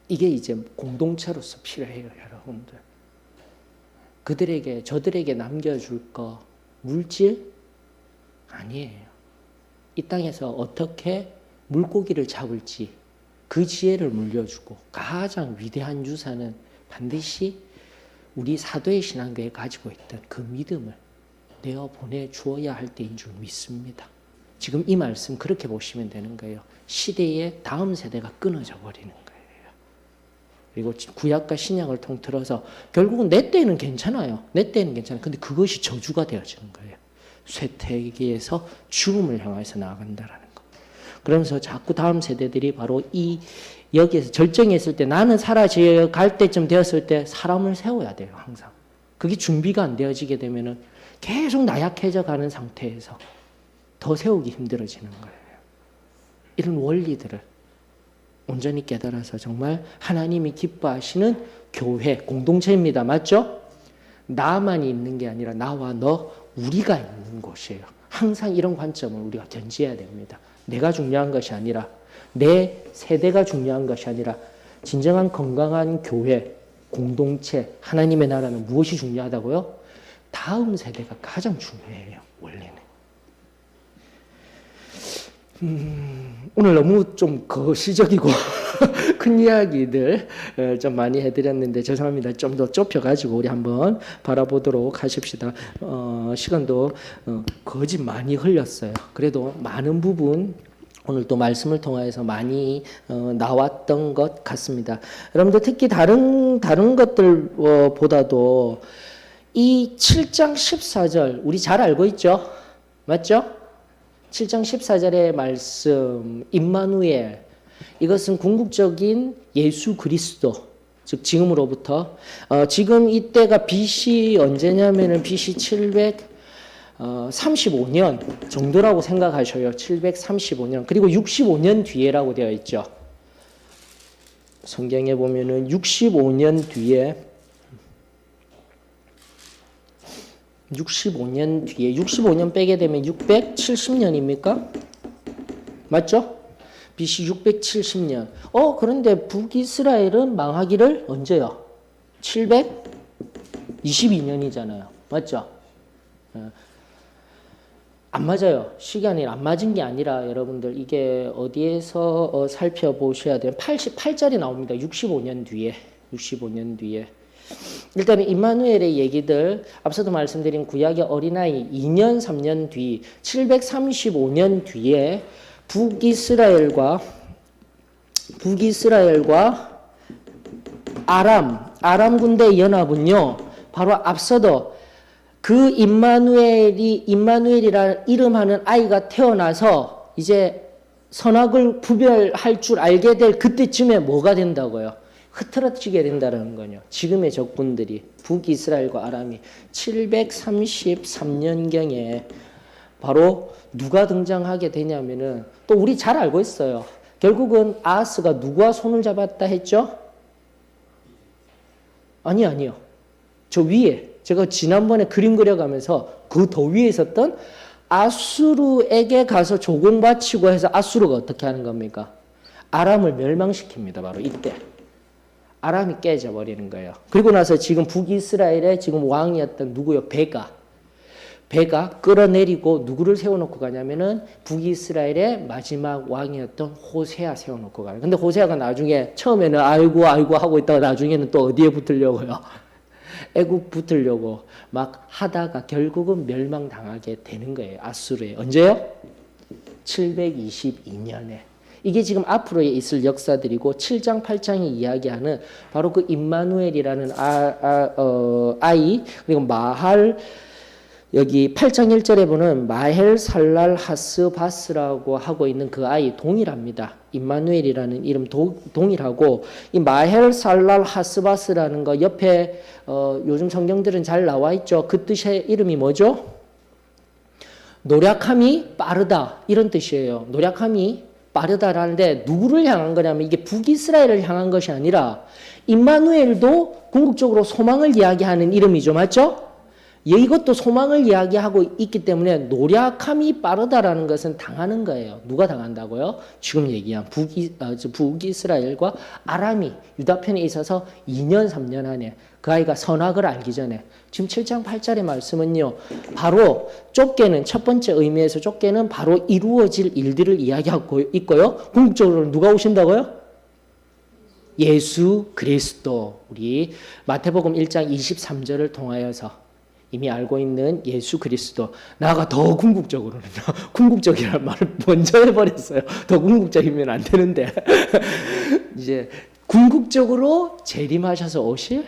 이게 이제 공동체로서 필요해요. 여러분들. 저들에게 남겨줄 거 물질? 아니에요. 이 땅에서 어떻게 물고기를 잡을지 그 지혜를 물려주고 가장 위대한 유산은 반드시 우리 사도의 신앙교회에 가지고 있던 그 믿음을 내어 보내주어야 할 때인 줄 믿습니다. 지금 이 말씀 그렇게 보시면 되는 거예요. 시대의 다음 세대가 끊어져 버리는 거예요. 그리고 구약과 신약을 통틀어서 결국은 내 때는 괜찮아요. 근데 그것이 저주가 되어지는 거예요. 쇠퇴기에서 죽음을 향해서 나아간다라는 것. 그러면서 자꾸 다음 세대들이 바로 여기에서 절정에 있을 때 나는 사라져 갈 때쯤 되었을 때 사람을 세워야 돼요. 항상. 그게 준비가 안 되어지게 되면은 계속 나약해져 가는 상태에서 더 세우기 힘들어지는 거예요. 이런 원리들을 온전히 깨달아서 정말 하나님이 기뻐하시는 교회, 공동체입니다. 맞죠? 나만이 있는 게 아니라 나와 너, 우리가 있는 곳이에요. 항상 이런 관점을 우리가 견지해야 됩니다. 내가 중요한 것이 아니라 내 세대가 중요한 것이 아니라 진정한 건강한 교회, 공동체, 하나님의 나라는 무엇이 중요하다고요? 다음 세대가 가장 중요해요. 원래는. 오늘 너무 좀 거시적이고 큰 이야기들 좀 많이 해드렸는데 죄송합니다. 좀 더 좁혀가지고 우리 한번 바라보도록 하십시다. 시간도 거짓 많이 흘렸어요. 그래도 많은 부분 오늘 또 말씀을 통해서 많이 나왔던 것 같습니다. 여러분들 특히 다른 것들보다도 이 7장 14절 우리 잘 알고 있죠? 맞죠? 7장 14절의 말씀 임마누엘 이것은 궁극적인 예수 그리스도 즉 지금으로부터 지금 이때가 BC 언제냐면은 BC 735년 정도라고 생각하셔요. 735년 그리고 65년 뒤에라고 되어 있죠. 성경에 보면은 65년 뒤에 65년 빼게 되면 670년입니까? 맞죠? BC 670년. 그런데 북이스라엘은 망하기를 언제요? 722년이잖아요. 맞죠? 안 맞아요. 시간이 안 맞은 게 아니라 여러분들 이게 어디에서 살펴보셔야 돼요? 88절이 나옵니다. 65년 뒤에. 일단은 임마누엘의 얘기들 앞서도 말씀드린 구약의 어린아이 2년 3년 뒤 735년 뒤에 북이스라엘과 아람 군대 연합은요, 바로 앞서도 그 임마누엘이라는 이름하는 아이가 태어나서 이제 선악을 구별할 줄 알게 될 그때쯤에 뭐가 된다고요? 흐트러지게 된다는 거요. 지금의 적군들이 북이스라엘과 아람이 733년경에 바로 누가 등장하게 되냐면은 또 우리 잘 알고 있어요. 결국은 아하스가 누구와 손을 잡았다 했죠? 아니요. 저 위에 제가 지난번에 그림 그려가면서 그 더 위에 있었던 아수르에게 가서 조공 바치고 해서 아수르가 어떻게 하는 겁니까? 아람을 멸망시킵니다. 바로 이때. 아람이 깨져버리는 거예요. 그리고 나서 지금 북이스라엘의 지금 왕이었던 누구요? 베가 끌어내리고 누구를 세워놓고 가냐면은 북이스라엘의 마지막 왕이었던 호세아 세워놓고 가요. 근데 호세아가 나중에 처음에는 아이고 하고 있다가 나중에는 또 어디에 붙으려고요? 애굽 붙으려고 막 하다가 결국은 멸망당하게 되는 거예요. 아수르에. 언제요? 722년에. 이게 지금 앞으로 있을 역사들이고 7장 8장이 이야기하는 바로 그 임마누엘이라는 아이 그리고 마할 여기 8장 1절에 보는 마헬 살랄 하스 바스라고 하고 있는 그 아이 동일합니다. 임마누엘이라는 이름 동일하고 이 마헬 살랄 하스 바스라는 거 옆에 요즘 성경들은 잘 나와 있죠. 그 뜻의 이름이 뭐죠? 노력함이 빠르다 이런 뜻이에요. 노력함이 빠르다라는데 누구를 향한 거냐면 이게 북이스라엘을 향한 것이 아니라 임마누엘도 궁극적으로 소망을 이야기하는 이름이죠. 맞죠? 이것도 소망을 이야기하고 있기 때문에 노력함이 빠르다라는 것은 당하는 거예요. 누가 당한다고요? 지금 얘기한 북이스라엘과 아람이 유다편에 있어서 2년 3년 안에 그 아이가 선악을 알기 전에 지금 7장 8절의 말씀은요. 바로 쫓게는 첫 번째 의미에서 쫓게는 바로 이루어질 일들을 이야기하고 있고요. 궁극적으로 누가 오신다고요? 예수 그리스도. 우리 마태복음 1장 23절을 통하여서 이미 알고 있는 예수 그리스도. 나아가 더 궁극적으로는요. 궁극적이라는 말을 먼저 해버렸어요. 더 궁극적이면 안 되는데. 이제 궁극적으로 재림하셔서 오실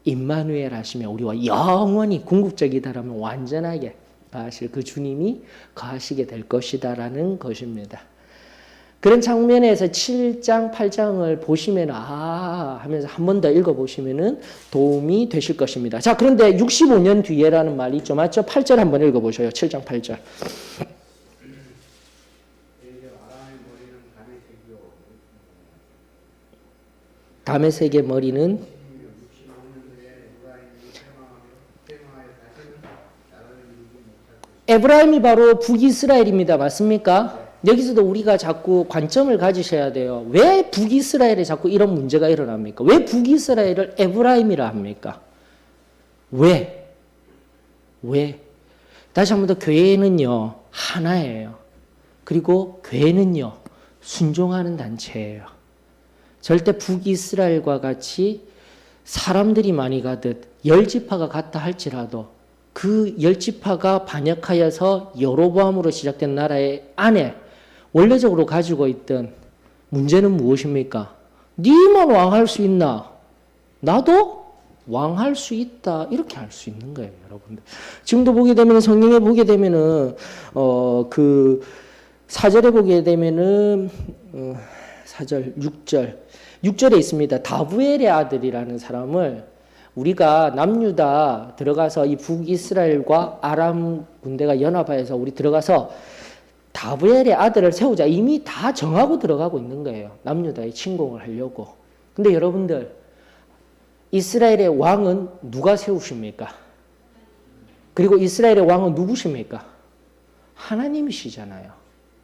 임마누엘 하시면 우리와 영원히 궁극적이다라면 완전하게 하실 그 주님이 거하시게 될 것이다라는 것입니다. 그런 장면에서 7장, 8장을 보시면 하면서 한 번 더 읽어보시면 도움이 되실 것입니다. 자, 그런데 65년 뒤에라는 말이 있죠. 맞죠? 8절 한번 읽어보셔요. 7장 8절. 다메섹의 머리는 에브라임이 바로 북이스라엘입니다. 맞습니까? 여기서도 우리가 자꾸 관점을 가지셔야 돼요. 왜 북이스라엘에 자꾸 이런 문제가 일어납니까? 왜 북이스라엘을 에브라임이라 합니까? 왜? 다시 한 번 더 교회는요, 하나예요. 그리고 교회는요, 순종하는 단체예요. 절대 북이스라엘과 같이 사람들이 많이 가듯 10지파가 같다 할지라도 그 10지파가 반역하여서 여로보암으로 시작된 나라의 안에 원래적으로 가지고 있던 문제는 무엇입니까? 니만 왕할 수 있나? 나도 왕할 수 있다. 이렇게 할 수 있는 거예요, 여러분들. 지금도 보게 되면 성경에 보게 되면은 그 4절에 보게 되면은 4절, 6절에 있습니다. 다부엘의 아들이라는 사람을 우리가 남유다 들어가서 이 북이스라엘과 아람 군대가 연합하여서 우리 들어가서 다부엘의 아들을 세우자 이미 다 정하고 들어가고 있는 거예요. 남유다에 침공을 하려고. 근데 여러분들 이스라엘의 왕은 누가 세우십니까? 그리고 이스라엘의 왕은 누구십니까? 하나님이시잖아요.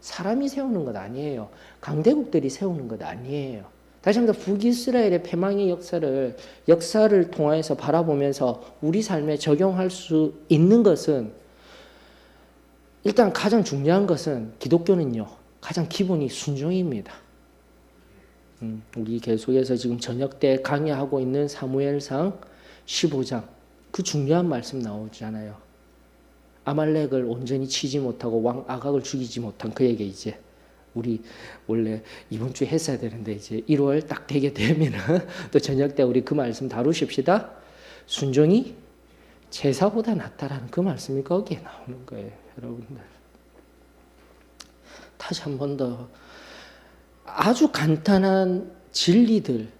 사람이 세우는 것 아니에요. 강대국들이 세우는 것 아니에요. 다시 한번 북이스라엘의 패망의 역사를 통해서 바라보면서 우리 삶에 적용할 수 있는 것은 일단 가장 중요한 것은 기독교는요. 가장 기본이 순종입니다. 우리 계속해서 지금 저녁 때 강의하고 있는 사무엘상 15장 그 중요한 말씀 나오잖아요. 아말렉을 온전히 치지 못하고 왕 아각을 죽이지 못한 그에게 이제 우리 원래 이번 주에 했어야 되는데 이제 1월 딱 되게 되면은 또 저녁 때 우리 그 말씀 다루십시다. 순종이 제사보다 낫다라는 그 말씀이 거기에 나오는 거예요, 여러분들. 다시 한 번 더 아주 간단한 진리들,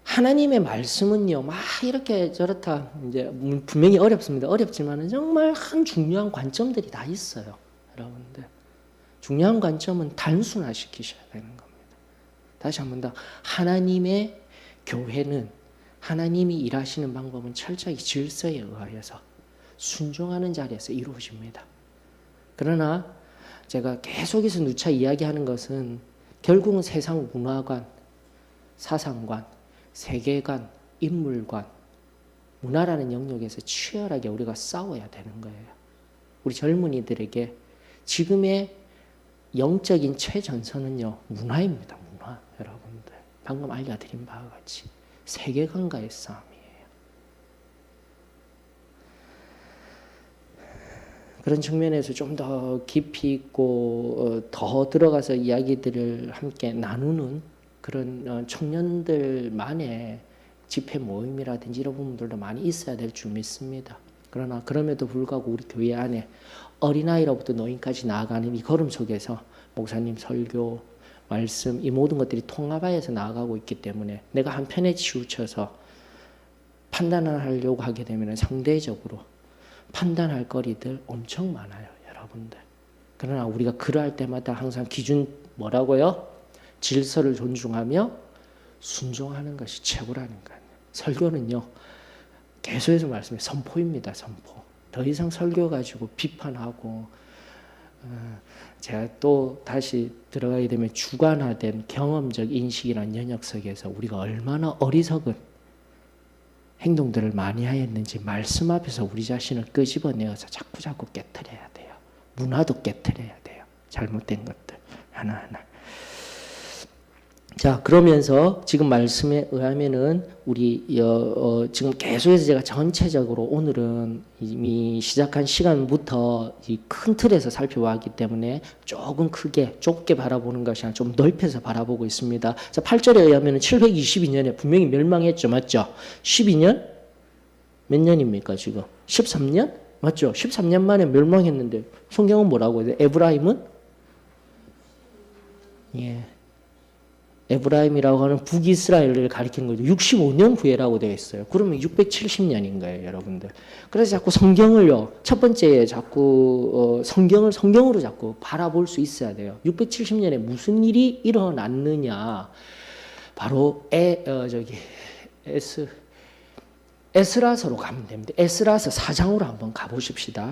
하나님의 말씀은요, 막 이렇게 저렇다 이제 분명히 어렵습니다. 어렵지만은 정말 한 중요한 관점들이 다 있어요, 여러분들. 중요한 관점은 단순화시키셔야 되는 겁니다. 다시 한 번 더 하나님의 교회는 하나님이 일하시는 방법은 철저히 질서에 의하여서 순종하는 자리에서 이루어집니다. 그러나 제가 계속해서 누차 이야기하는 것은 결국은 세상 문화관, 사상관, 세계관, 인물관, 문화라는 영역에서 치열하게 우리가 싸워야 되는 거예요. 우리 젊은이들에게 지금의 영적인 최전선은요, 문화입니다. 문화, 여러분들. 방금 알려드린 바와 같이 세계관과의 싸움이에요. 그런 측면에서 좀 더 깊이 있고 더 들어가서 이야기들을 함께 나누는 그런 청년들만의 집회 모임이라든지 이런 부분들도 많이 있어야 될 줄 믿습니다. 그러나 그럼에도 불구하고 우리 교회 안에 어린아이로부터 노인까지 나아가는 이 걸음 속에서 목사님 설교, 말씀 이 모든 것들이 통합하여서 나아가고 있기 때문에 내가 한편에 치우쳐서 판단을 하려고 하게 되면 상대적으로 판단할 거리들 엄청 많아요, 여러분들. 그러나 우리가 그러할 때마다 항상 기준 뭐라고요? 질서를 존중하며 순종하는 것이 최고라는 거예요. 설교는요, 계속해서 말씀해 선포입니다, 선포. 더 이상 설교 가지고 비판하고 제가 또 다시 들어가게 되면 주관화된 경험적 인식이라는 영역 속에서 우리가 얼마나 어리석은 행동들을 많이 하였는지 말씀 앞에서 우리 자신을 끄집어내어서 자꾸 깨트려야 돼요. 문화도 깨트려야 돼요. 잘못된 것들 하나하나. 자, 그러면서 지금 말씀에 의하면은 우리 지금 계속해서 제가 전체적으로 오늘은 이미 시작한 시간부터 이 큰 틀에서 살펴왔기 때문에 조금 크게 좁게 바라보는 것이 아니라 좀 넓혀서 바라보고 있습니다. 자, 8절에 의하면은 722년에 분명히 멸망했죠, 맞죠? 12년 몇 년입니까 지금? 13년 맞죠? 13년 만에 멸망했는데 성경은 뭐라고 해요? 에브라임은 에브라임이라고 하는 북이스라엘을 가리키는 거죠. 65년 후에라고 되어 있어요. 그러면 670년인 거예요, 여러분들. 그래서 자꾸 성경을요, 첫 번째에 자꾸 성경을 성경으로 자꾸 바라볼 수 있어야 돼요. 670년에 무슨 일이 일어났느냐? 바로 에스라서로 가면 됩니다. 에스라서 4장으로 한번 가보십시다.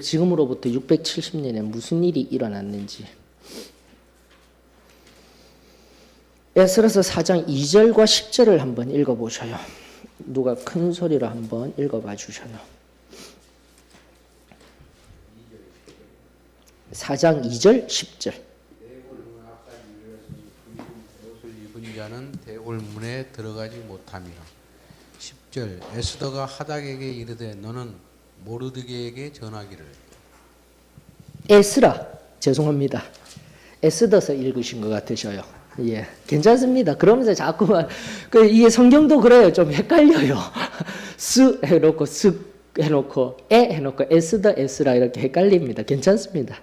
지금으로부터 670년에 무슨 일이 일어났는지. 에스라서 4장 2절과 10절을 한번 읽어보셔요. 누가 큰 소리로 한번 읽어봐 주셔요. 4장 2절 10절. 입은 자는 대궐문에 들어가지 못함이라. 10절 에스더가 하닥에게 이르되 너는 모르드게에게 전하기를. 에스라, 죄송합니다. 에스더서 읽으신 것 같으셔요. 예, 괜찮습니다. 그러면서 자꾸만 이게 성경도 그래요. 좀 헷갈려요. 스 해놓고 스 해놓고 해놓고 에스더 에스라 이렇게 헷갈립니다. 괜찮습니다.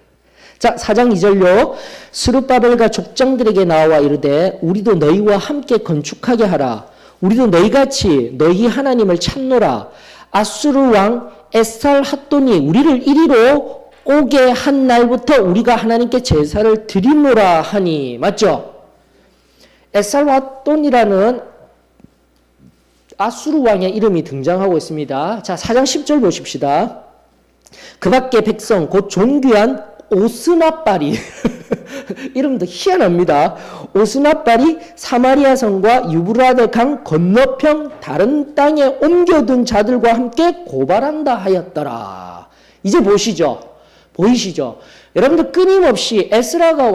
자, 4장 2절요. 스룹바벨과 족장들에게 나와 이르되 우리도 너희와 함께 건축하게 하라. 우리도 너희같이 너희 하나님을 찾노라. 아수르 왕 에살핫돈이 우리를 이리로 오게 한 날부터 우리가 하나님께 제사를 드리노라 하니. 맞죠? 에살핫돈이라는 아수르 왕의 이름이 등장하고 있습니다. 자, 4장 10절 보십시다. 그 밖에 백성 곧 존귀한 오스나빨이 이름도 희한합니다. 오스나빨이 사마리아 성과 유브라데 강 건너편 다른 땅에 옮겨둔 자들과 함께 고발한다 하였더라. 이제 보시죠. 보이시죠? 여러분들 끊임없이 에스라가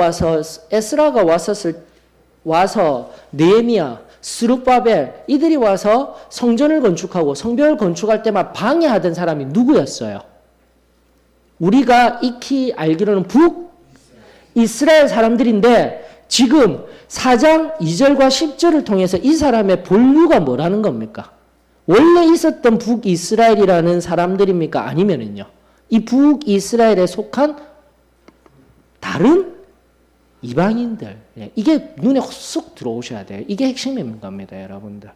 와서 느헤미야, 스룹바벨 이들이 와서 성전을 건축하고 성벽을 건축할 때만 방해하던 사람이 누구였어요? 우리가 익히 알기로는 북이스라엘 사람들인데 지금 4장 2절과 10절을 통해서 이 사람의 본류가 뭐라는 겁니까? 원래 있었던 북이스라엘이라는 사람들입니까? 아니면은요, 이 북이스라엘에 속한 다른 이방인들. 이게 눈에 쏙 들어오셔야 돼요. 이게 핵심인 겁니다, 여러분들.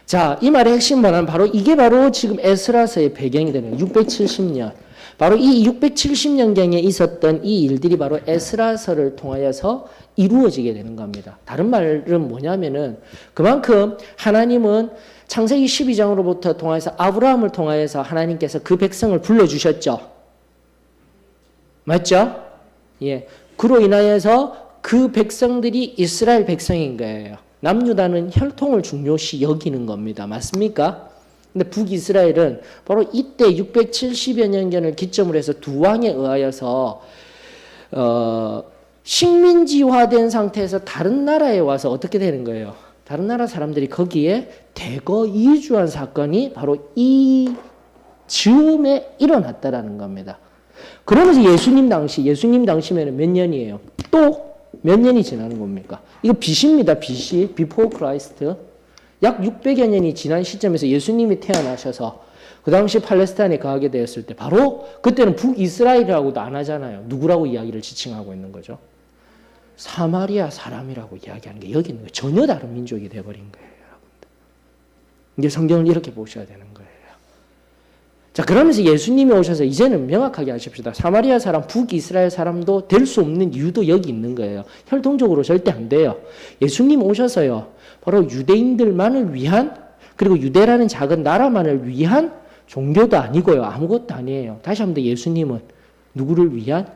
자, 이 말의 핵심 뭐냐면 바로 이게 바로 지금 에스라서의 배경이 되는 670년. 바로 이 670년경에 있었던 이 일들이 바로 에스라서를 통하여서 이루어지게 되는 겁니다. 다른 말은 뭐냐면은 그만큼 하나님은 창세기 12장으로부터 통해서 아브라함을 통하여서 하나님께서 그 백성을 불러주셨죠. 맞죠? 예. 그로 인하여서 그 백성들이 이스라엘 백성인 거예요. 남유다는 혈통을 중요시 여기는 겁니다. 맞습니까? 근데 북이스라엘은 바로 이때 670여 년경을 기점으로 해서 두 왕에 의하여서 식민지화된 상태에서 다른 나라에 와서 어떻게 되는 거예요? 다른 나라 사람들이 거기에 대거 이주한 사건이 바로 이 즈음에 일어났다라는 겁니다. 그러면서 예수님 당시면 몇 년이에요? 또 몇 년이 지나는 겁니까? 이거 빚입니다. 빚이 before Christ. 약 600여 년이 지난 시점에서 예수님이 태어나셔서 그 당시 팔레스타인에 거하게 되었을 때 바로 그때는 북이스라엘이라고도 안 하잖아요. 누구라고 이야기를 지칭하고 있는 거죠? 사마리아 사람이라고 이야기하는 게 여기 있는 거예요. 전혀 다른 민족이 되어버린 거예요, 여러분들. 이제 성경을 이렇게 보셔야 되는 거예요. 자, 그러면서 예수님이 오셔서 이제는 명확하게 하십시다. 사마리아 사람, 북이스라엘 사람도 될 수 없는 이유도 여기 있는 거예요. 혈통적으로 절대 안 돼요. 예수님 오셔서요, 바로 유대인들만을 위한, 그리고 유대라는 작은 나라만을 위한 종교도 아니고요. 아무것도 아니에요. 다시 한번 예수님은 누구를 위한?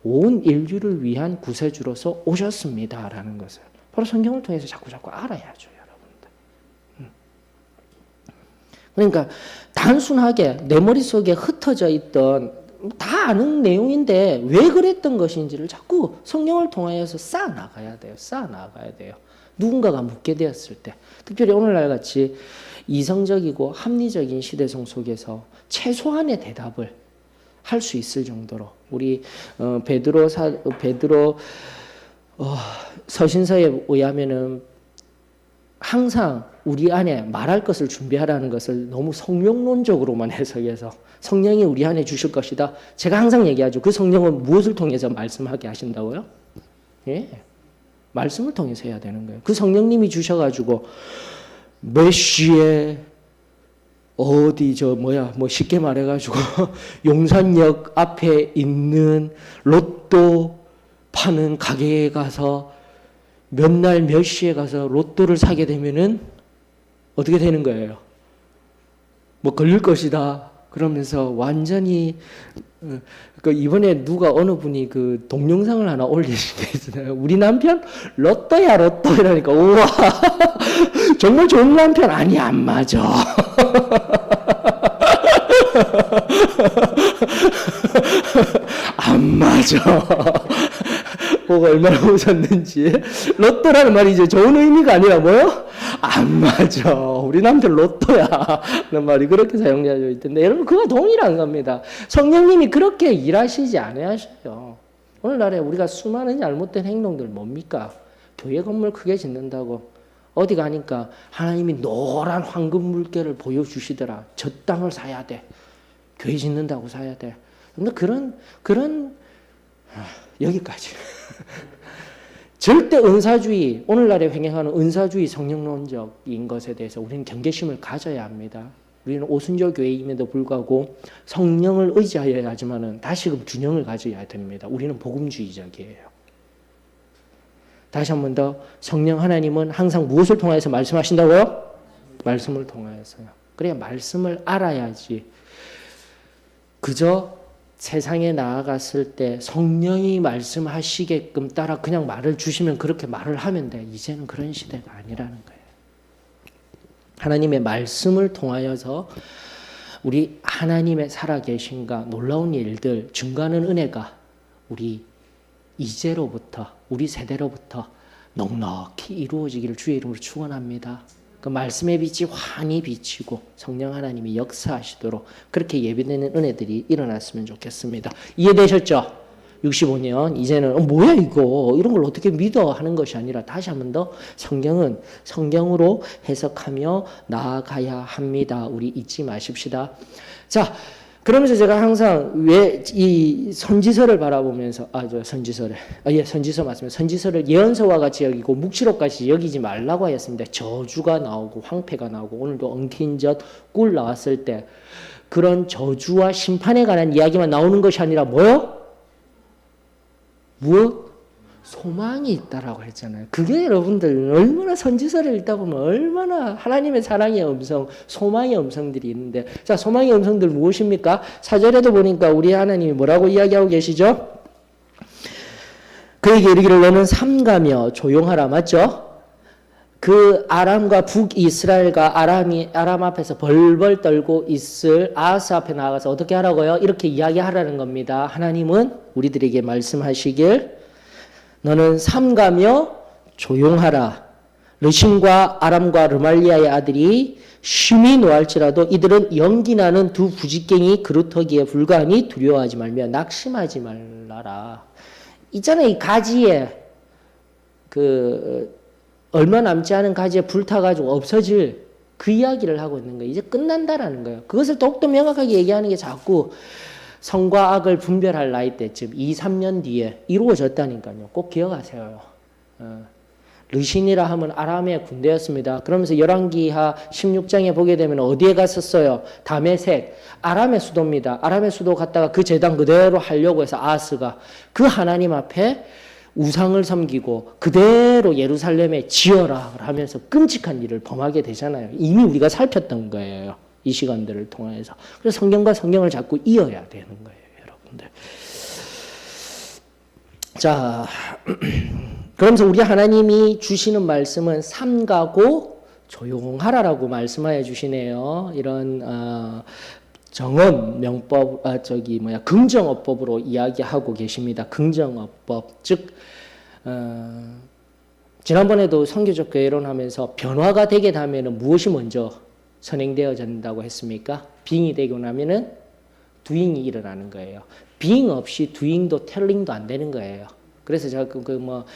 온 인류를 위한 구세주로서 오셨습니다라는 것을 바로 성경을 통해서 자꾸 알아야죠, 여러분들. 그러니까 단순하게 내 머릿속에 흩어져 있던 다 아는 내용인데 왜 그랬던 것인지를 자꾸 성경을 통하여서 쌓아나가야 돼요. 누군가가 묻게 되었을 때, 특별히 오늘날 같이 이성적이고 합리적인 시대성 속에서 최소한의 대답을 할 수 있을 정도로 우리 베드로 서신서에 의하면은 항상 우리 안에 말할 것을 준비하라는 것을 너무 성령론적으로만 해석해서 성령이 우리 안에 주실 것이다. 제가 항상 얘기하죠. 그 성령은 무엇을 통해서 말씀하게 하신다고요? 예, 말씀을 통해서 해야 되는 거예요. 그 성령님이 주셔가지고 몇 시에 어디 쉽게 말해가지고 용산역 앞에 있는 로또 파는 가게에 가서 몇 날 몇 시에 가서 로또를 사게 되면은 어떻게 되는 거예요? 뭐 걸릴 것이다. 그러면서 완전히 이번에 어느 분이 그 동영상을 하나 올리신 게 있잖아요. 우리 남편 로또야 로또 이러니까 우와 정말 좋은 남편 아니 안 맞아. 안 맞아. 뭐가 얼마나 웃었는지. 로또라는 말이 이제 좋은 의미가 아니라 뭐요? 안 맞아. 우리 남편 로또야. 라는 말이 그렇게 사용되어 있던데 여러분 그거 동일한 겁니다. 성령님이 그렇게 일하시지 않으셔요. 오늘날에 우리가 수많은 잘못된 행동들 뭡니까? 교회 건물 크게 짓는다고 어디 가니까 하나님이 노란 황금 물결을 보여주시더라. 저 땅을 사야 돼. 교회 짓는다고 사야 돼. 근데 그런 여기까지. 절대 은사주의, 오늘날에 횡행하는 은사주의 성령론적인 것에 대해서 우리는 경계심을 가져야 합니다. 우리는 오순절 교회임에도 불구하고 성령을 의지하여야 하지만은 다시금 균형을 가져야 됩니다. 우리는 복음주의적이에요. 다시 한 번 더 성령 하나님은 항상 무엇을 통하여서 말씀하신다고요? 말씀을 통하여서요. 그래야 말씀을 알아야지. 그저 세상에 나아갔을 때 성령이 말씀하시게끔 따라 그냥 말을 주시면 그렇게 말을 하면 돼. 이제는 그런 시대가 아니라는 거예요. 하나님의 말씀을 통하여서 우리 하나님의 살아계신가 놀라운 일들 증거하는 은혜가 우리 이제로부터 우리 세대로부터 넉넉히 이루어지기를 주의 이름으로 축원합니다. 그 말씀의 빛이 환히 비치고 성령 하나님이 역사하시도록 그렇게 예비되는 은혜들이 일어났으면 좋겠습니다. 이해되셨죠? 65년 이제는 뭐야 이거 이런 걸 어떻게 믿어 하는 것이 아니라 다시 한 번 더 성경은 성경으로 해석하며 나아가야 합니다. 우리 잊지 마십시다. 자, 그러면서 제가 항상 왜 이 선지서를 바라보면서 선지서 맞습니다. 선지서를 예언서와 같이 여기고 묵시록같이 여기지 말라고 하였습니다. 저주가 나오고 황폐가 나오고 오늘도 엉킨 젖 꿀 나왔을 때 그런 저주와 심판에 관한 이야기만 나오는 것이 아니라 뭐요? 무엇? 소망이 있다라고 했잖아요. 그게 여러분들 얼마나 선지서를 읽다 보면 얼마나 하나님의 사랑의 음성, 소망의 음성들이 있는데 자, 소망의 음성들 무엇입니까? 4절에도 보니까 우리 하나님이 뭐라고 이야기하고 계시죠? 그에게 이르기를 너는 삼가며 조용하라. 맞죠? 그 아람과 북이스라엘과 아람 앞에서 벌벌 떨고 있을 아하스 앞에 나가서 어떻게 하라고요? 이렇게 이야기하라는 겁니다. 하나님은 우리들에게 말씀하시길 너는 삼가며 조용하라. 르신과 아람과 르말리아의 아들이 심히 노할지라도 이들은 연기나는 두 부직갱이 그루터기에 불과하니 두려워하지 말며 낙심하지 말라라. 있잖아요. 이 가지에 얼마 남지 않은 가지에 불타가지고 없어질 그 이야기를 하고 있는 거예요. 이제 끝난다라는 거예요. 그것을 더욱더 명확하게 얘기하는 게 자꾸 선과 악을 분별할 나이 때쯤 2, 3년 뒤에 이루어졌다니까요. 꼭 기억하세요. 르신이라 하면 아람의 군대였습니다. 그러면서 열왕기하 16장에 보게 되면 어디에 갔었어요? 다메섹, 아람의 수도입니다. 아람의 수도 갔다가 그 제단 그대로 하려고 해서 아하스가 그 하나님 앞에 우상을 섬기고 그대로 예루살렘에 지어라 하면서 끔찍한 일을 범하게 되잖아요. 이미 우리가 살폈던 거예요. 이 시간들을 통해서. 그래서 성경과 성경을 자꾸 이어야 되는 거예요, 여러분들. 자, 그러면서 우리 하나님이 주시는 말씀은 삼가고 조용하라라고 말씀하여 주시네요. 이런 정언 명법 긍정어법으로 이야기하고 계십니다. 긍정어법 즉 지난번에도 선교적 교회론하면서 변화가 되게 되면은 무엇이 먼저 선행되어진다고 했습니까? 빙이 되고 나면은 두잉이 일어나는 거예요. 빙 없이 두잉도 텔링도 안 되는 거예요. 그래서 제가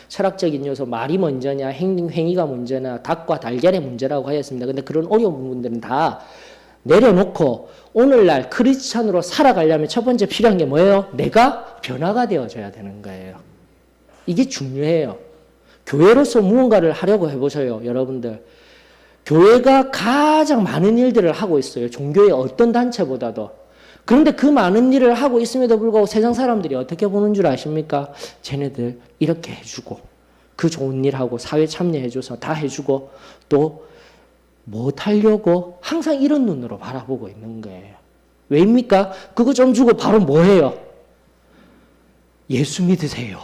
철학적인 요소 말이 먼저냐 행위가 먼저냐 닭과 달걀의 문제라고 하였습니다. 근데 그런 어려운 부분들은 다 내려놓고 오늘날 크리스찬으로 살아가려면 첫 번째 필요한 게 뭐예요? 내가 변화가 되어져야 되는 거예요. 이게 중요해요. 교회로서 무언가를 하려고 해보세요, 여러분들. 교회가 가장 많은 일들을 하고 있어요. 종교의 어떤 단체보다도. 그런데 그 많은 일을 하고 있음에도 불구하고 세상 사람들이 어떻게 보는 줄 아십니까? 쟤네들 이렇게 해주고 그 좋은 일하고 사회 참여해줘서 다 해주고 또 못하려고 항상 이런 눈으로 바라보고 있는 거예요. 왜입니까? 그거 좀 주고 바로 뭐 해요? 예수 믿으세요.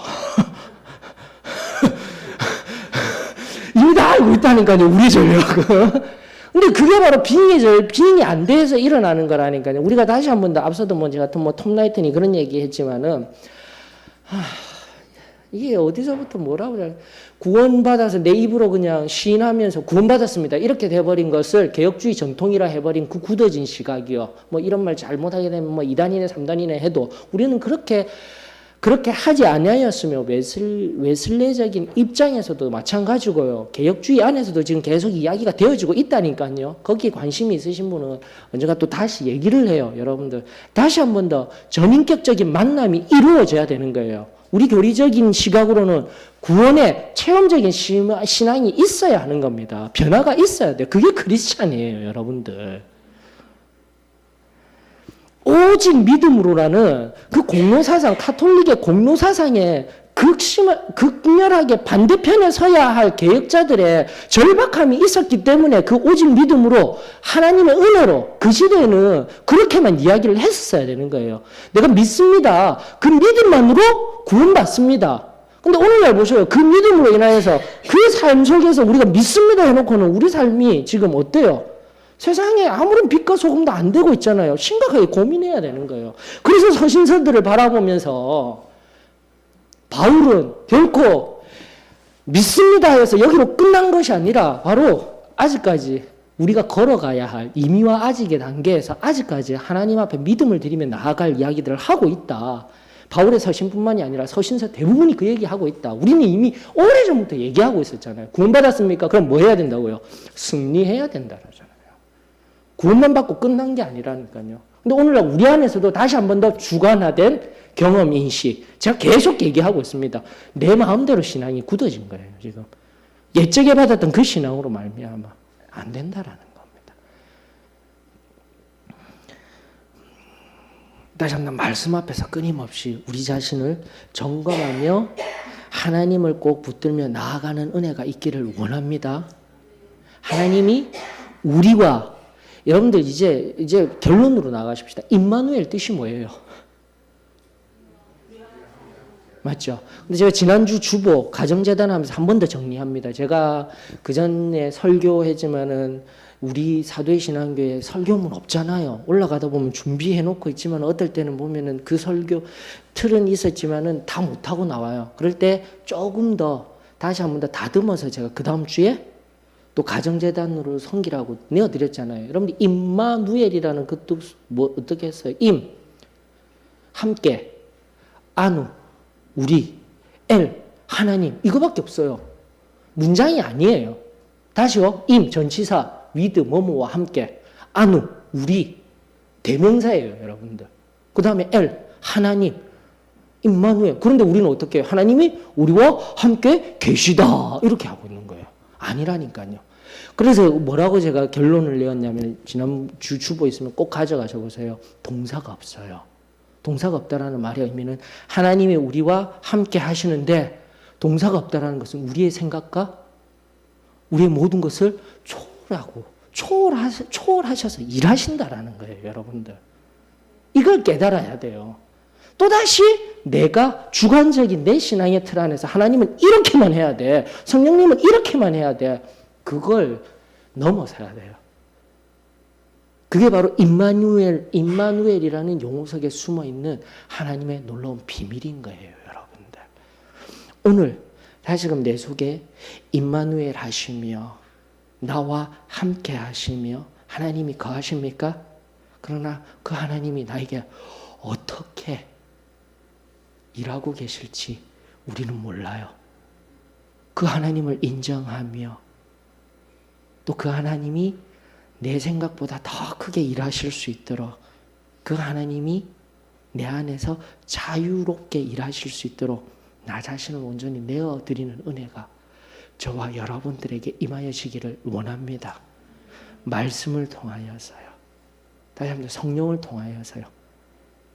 이미 다 알고 있다니까요, 우리 전략은. 근데 그게 바로 빙이 안 돼서 일어나는 거라니까요. 우리가 다시 한 번 더 앞서도 제가 톰 라이튼이 그런 얘기 했지만은, 이게 어디서부터 뭐라고 그래. 구원받아서 내 입으로 그냥 시인하면서 구원받았습니다. 이렇게 돼버린 것을 개혁주의 전통이라 해버린 그 굳어진 시각이요. 이런 말 잘못하게 되면 2단이네 3단이네 해도 우리는 그렇게 하지 아니하였으며 웨슬레적인 입장에서도 마찬가지고요. 개혁주의 안에서도 지금 계속 이야기가 되어지고 있다니까요. 거기에 관심이 있으신 분은 언젠가 또 다시 얘기를 해요. 여러분들 다시 한 번 더 전인격적인 만남이 이루어져야 되는 거예요. 우리 교리적인 시각으로는 구원의 체험적인 신앙이 있어야 하는 겁니다. 변화가 있어야 돼요. 그게 크리스찬이에요, 여러분들. 오직 믿음으로라는 그 공로사상, 카톨릭의 공로사상에 극렬하게 반대편에 서야 할 개혁자들의 절박함이 있었기 때문에 그 오직 믿음으로 하나님의 은혜로 그 시대에는 그렇게만 이야기를 했었어야 되는 거예요. 내가 믿습니다. 그 믿음만으로 구원받습니다. 근데 오늘날 보셔요. 그 믿음으로 인하여서 그 삶 속에서 우리가 믿습니다 해놓고는 우리 삶이 지금 어때요? 세상에 아무런 빛과 소금도 안 되고 있잖아요. 심각하게 고민해야 되는 거예요. 그래서 서신서들을 바라보면서 바울은 결코 믿습니다 해서 여기로 끝난 것이 아니라 바로 아직까지 우리가 걸어가야 할 이미와 아직의 단계에서 아직까지 하나님 앞에 믿음을 드리며 나아갈 이야기들을 하고 있다. 바울의 서신뿐만이 아니라 서신서 대부분이 그 얘기하고 있다. 우리는 이미 오래전부터 얘기하고 있었잖아요. 구원받았습니까? 그럼 뭐 해야 된다고요? 승리해야 된다라잖아요. 구원만 받고 끝난 게 아니라니까요. 근데 오늘날 우리 안에서도 다시 한 번 더 주관화된 경험 인식. 제가 계속 얘기하고 있습니다. 내 마음대로 신앙이 굳어진 거예요, 지금. 옛적에 받았던 그 신앙으로 말미암아 안 된다라는 겁니다. 다시 한번 말씀 앞에서 끊임없이 우리 자신을 점검하며 하나님을 꼭 붙들며 나아가는 은혜가 있기를 원합니다. 하나님이 우리와 여러분들 이제 결론으로 나가십시다. 임마누엘 뜻이 뭐예요? 맞죠? 근데 제가 지난주 주보 가정재단 하면서 한 번 더 정리합니다. 제가 그 전에 설교했지만은 우리 사도의 신앙교회 설교문 없잖아요. 올라가다 보면 준비해 놓고 있지만 어떨 때는 보면은 그 설교 틀은 있었지만은 다 못하고 나와요. 그럴 때 조금 더 다시 한 번 더 다듬어서 제가 그 다음 주에 또 가정재단으로 섬기라고 내어드렸잖아요. 여러분들 임마누엘이라는 그 뜻 뭐 어떻게 했어요? 임 함께 아누 우리 엘 하나님 이거밖에 없어요. 문장이 아니에요. 다시요. 임 전치사 위드 뭐뭐와 함께 아누 우리 대명사예요, 여러분들. 그 다음에 엘 하나님 임마누엘. 그런데 우리는 어떻게 해요? 하나님이 우리와 함께 계시다 이렇게 하고 있는 거예요. 아니라니까요. 그래서 뭐라고 제가 결론을 내었냐면 지난주 주보 있으면 꼭 가져가셔 보세요. 동사가 없어요. 동사가 없다라는 말의 의미는 하나님이 우리와 함께 하시는데 동사가 없다라는 것은 우리의 생각과 우리의 모든 것을 초월하고 초월하셔서 일하신다라는 거예요, 여러분들. 이걸 깨달아야 돼요. 또다시 내가 주관적인 내 신앙의 틀 안에서 하나님은 이렇게만 해야 돼. 성령님은 이렇게만 해야 돼. 그걸 넘어서야 돼요. 그게 바로 임마누엘이라는 용어 속에 숨어 있는 하나님의 놀라운 비밀인 거예요, 여러분들. 오늘 다시금 내 속에 임마누엘 하시며 나와 함께 하시며 하나님이 거하십니까? 그러나 그 하나님이 나에게 어떻게 일하고 계실지 우리는 몰라요. 그 하나님을 인정하며 또 그 하나님이 내 생각보다 더 크게 일하실 수 있도록 그 하나님이 내 안에서 자유롭게 일하실 수 있도록 나 자신을 온전히 내어드리는 은혜가 저와 여러분들에게 임하여지기를 원합니다. 말씀을 통하여서요. 다시 한번 성령을 통하여서요.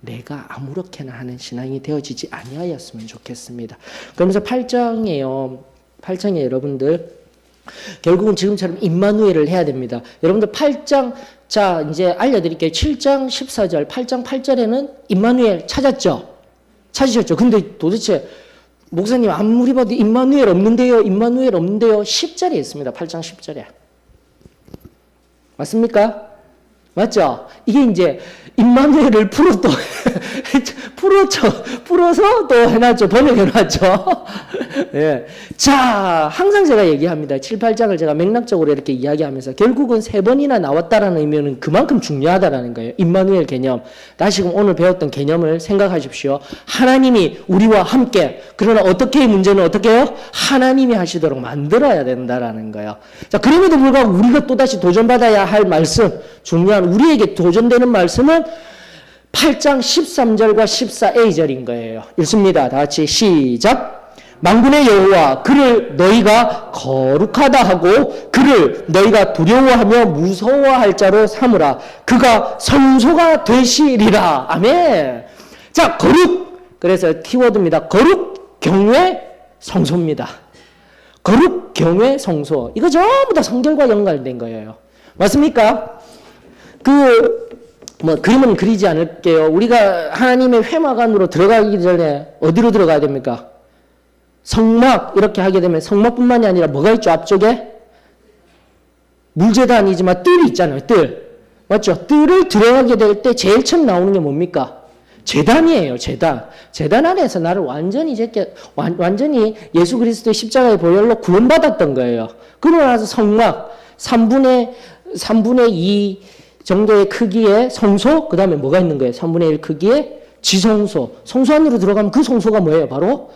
내가 아무렇게나 하는 신앙이 되어지지 아니하였으면 좋겠습니다. 그러면서 8장에 여러분들 결국은 지금처럼 임마누엘을 해야 됩니다. 여러분들 8장 자 이제 알려드릴게요. 7장 14절 8장 8절에는 임마누엘 찾으셨죠? 근데 도대체 목사님 아무리 봐도 임마누엘 없는데요. 10절에 있습니다. 8장 10절에 맞습니까? 맞죠? 이게 이제 임마누엘을 풀어서 또 해놨죠. 번역해놨죠. 예. 자, 항상 제가 얘기합니다. 7, 8장을 제가 맥락적으로 이렇게 이야기하면서 결국은 3번이나 나왔다라는 의미는 그만큼 중요하다라는 거예요. 임마누엘 개념. 다시금 오늘 배웠던 개념을 생각하십시오. 하나님이 우리와 함께, 그러나 어떻게 문제는 어떻게 해요? 하나님이 하시도록 만들어야 된다라는 거예요. 자, 그럼에도 불구하고 우리가 또다시 도전받아야 할 말씀, 중요한 우리에게 도전되는 말씀은 8장 13절과 14a절인 거예요. 읽습니다. 다 같이 시작. 만군의 여호와 그를 너희가 거룩하다 하고 그를 너희가 두려워하며 무서워할 자로 삼으라. 그가 성소가 되시리라. 아멘. 자, 거룩. 그래서 키워드입니다. 거룩, 경외, 성소입니다. 거룩, 경외, 성소. 이거 전부 다 성결과 연관된 거예요. 맞습니까? 그림은 그리지 않을게요. 우리가 하나님의 회막안으로 들어가기 전에 어디로 들어가야 됩니까? 성막, 이렇게 하게 되면 성막뿐만이 아니라 뭐가 있죠? 앞쪽에? 물제단이지만 뜰이 있잖아요. 뜰. 맞죠? 뜰을 들어가게 될 때 제일 처음 나오는 게 뭡니까? 제단이에요. 제단 안에서 나를 완전히 예수 그리스도의 십자가의 보혈로 구원받았던 거예요. 그러고 나서 성막. 3분의 2 정도의 크기의 성소, 그 다음에 뭐가 있는 거예요? 3분의 1 크기의 지성소. 성소 안으로 들어가면 그 성소가 뭐예요? 바로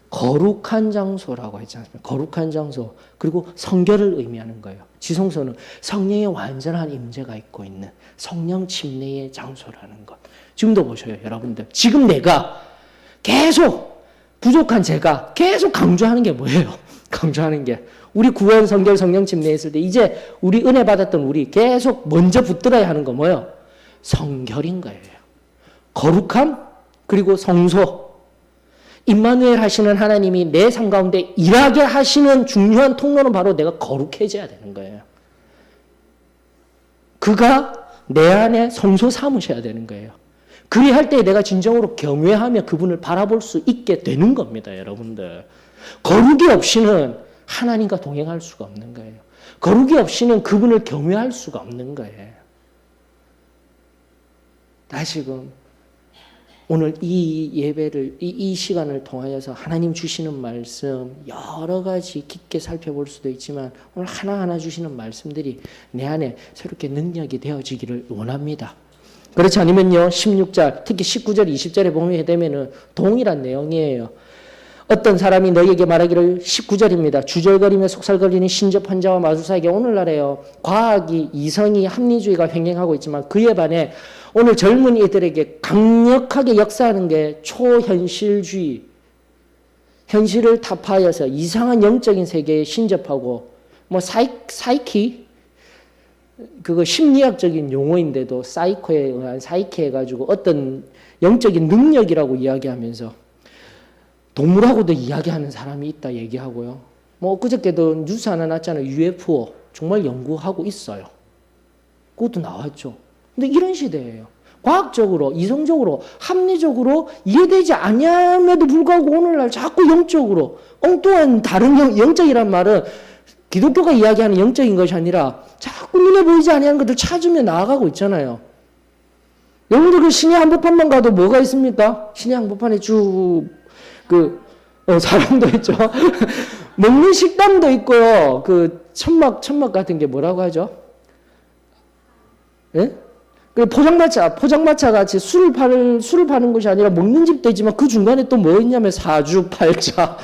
거룩한 장소라고 했지 않습니까? 거룩한 장소. 그리고 성결을 의미하는 거예요. 지성소는 성령의 완전한 임재가 있고 있는 성령 침례의 장소라는 것. 지금도 보셔요, 여러분들. 지금 내가 계속 부족한 제가 계속 강조하는 게 뭐예요? 강조하는 게 우리 구원, 성결, 성령 침례했을 때 이제 우리 은혜 받았던 우리 계속 먼저 붙들어야 하는 거 뭐예요? 성결인 거예요. 거룩함 그리고 성소. 임마누엘 하시는 하나님이 내 삶 가운데 일하게 하시는 중요한 통로는 바로 내가 거룩해져야 되는 거예요. 그가 내 안에 성소 삼으셔야 되는 거예요. 그리할 때 내가 진정으로 경외하며 그분을 바라볼 수 있게 되는 겁니다, 여러분들. 거룩이 없이는 하나님과 동행할 수가 없는 거예요. 거룩이 없이는 그분을 경외할 수가 없는 거예요. 다시금 오늘 이 예배를, 이 시간을 통하여서 하나님 주시는 말씀 여러 가지 깊게 살펴볼 수도 있지만 오늘 하나하나 주시는 말씀들이 내 안에 새롭게 능력이 되어지기를 원합니다. 그렇지 않으면요, 16절, 특히 19절, 20절에 보게 되면은 동일한 내용이에요. 어떤 사람이 너희에게 말하기를 19절입니다. 주절거리며 속살거리는 신접 환자와 마술사에게 오늘날에요. 과학이, 이성이, 합리주의가 횡행하고 있지만 그에 반해 오늘 젊은이들에게 강력하게 역사하는 게 초현실주의, 현실을 타파하여서 이상한 영적인 세계에 신접하고 뭐 사이키, 그거 심리학적인 용어인데도 사이코에 의한 사이키 해가지고 어떤 영적인 능력이라고 이야기하면서 동물하고도 이야기하는 사람이 있다 얘기하고요. 뭐 엊그저께도 뉴스 하나 났잖아요. UFO 정말 연구하고 있어요. 그것도 나왔죠. 근데 이런 시대예요. 과학적으로, 이성적으로, 합리적으로 이해되지 않음에도 불구하고 오늘날 자꾸 영적으로 엉뚱한 다른 영적이란 말은 기독교가 이야기하는 영적인 것이 아니라 자꾸 눈에 보이지 않는 것들 찾으며 나아가고 있잖아요. 여러분들 그 신의 한복판만 가도 뭐가 있습니까? 신의 한복판에 쭉 사람도 있죠. 먹는 식당도 있고요. 그 천막 같은 게 뭐라고 하죠? 예? 그 포장마차 같이 술을 파는 곳이 아니라 먹는 집도 있지만 그 중간에 또 뭐 있냐면 사주팔자.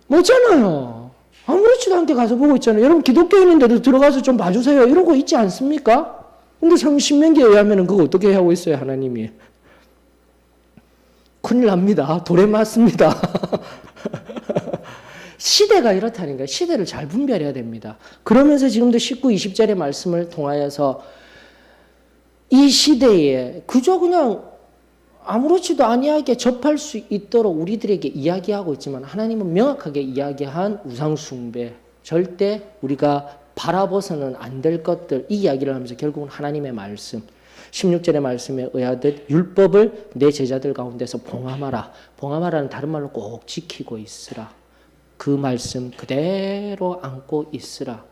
뭐잖아요. 아무렇지도 않게 가서 보고 있잖아요. 여러분 기독교인인데도 들어가서 좀 봐주세요. 이런 거 있지 않습니까? 근데 신명기에 의하면 그거 어떻게 하고 있어요, 하나님이? 큰일 납니다. 돌에 맞습니다. 시대가 이렇다는 거예요. 시대를 잘 분별해야 됩니다. 그러면서 지금도 19, 20절의 말씀을 통하여서 이 시대에 그저 그냥 아무렇지도 아니하게 접할 수 있도록 우리들에게 이야기하고 있지만 하나님은 명확하게 이야기한 우상숭배, 절대 우리가 바라봐서는 안 될 것들, 이 이야기를 하면서 결국은 하나님의 말씀, 16절의 말씀에 의하듯 율법을 내 제자들 가운데서 봉함하라. 봉함하라는 다른 말로 꼭 지키고 있으라. 그 말씀 그대로 안고 있으라.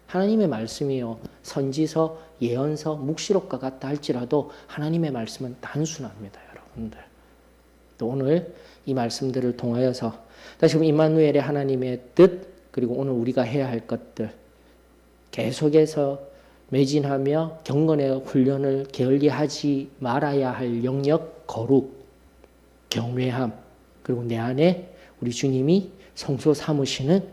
하나님의 말씀이요. 선지서, 예언서, 묵시록과 같다 할지라도 하나님의 말씀은 단순합니다, 여러분들. 또 오늘 이 말씀들을 통하여서 다시금 임마누엘의 하나님의 뜻, 그리고 오늘 우리가 해야 할 것들 계속해서 매진하며 경건의 훈련을 게을리하지 말아야 할 영역, 거룩, 경외함, 그리고 내 안에 우리 주님이 성소 삼으시는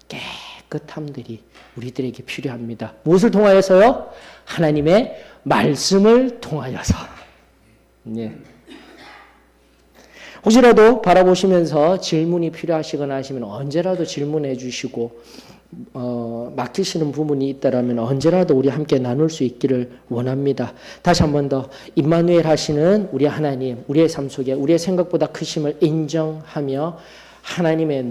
깨끗함들이 우리들에게 필요합니다. 무엇을 통하여서요? 하나님의 말씀을 통하여서. 네. 혹시라도 바라보시면서 질문이 필요하시거나 하시면 언제라도 질문해 주시고 막히시는 부분이 있다라면 언제라도 우리 함께 나눌 수 있기를 원합니다. 다시 한 번 더 임마누엘 하시는 우리 하나님, 우리의 삶 속에 우리의 생각보다 크심을 인정하며 하나님의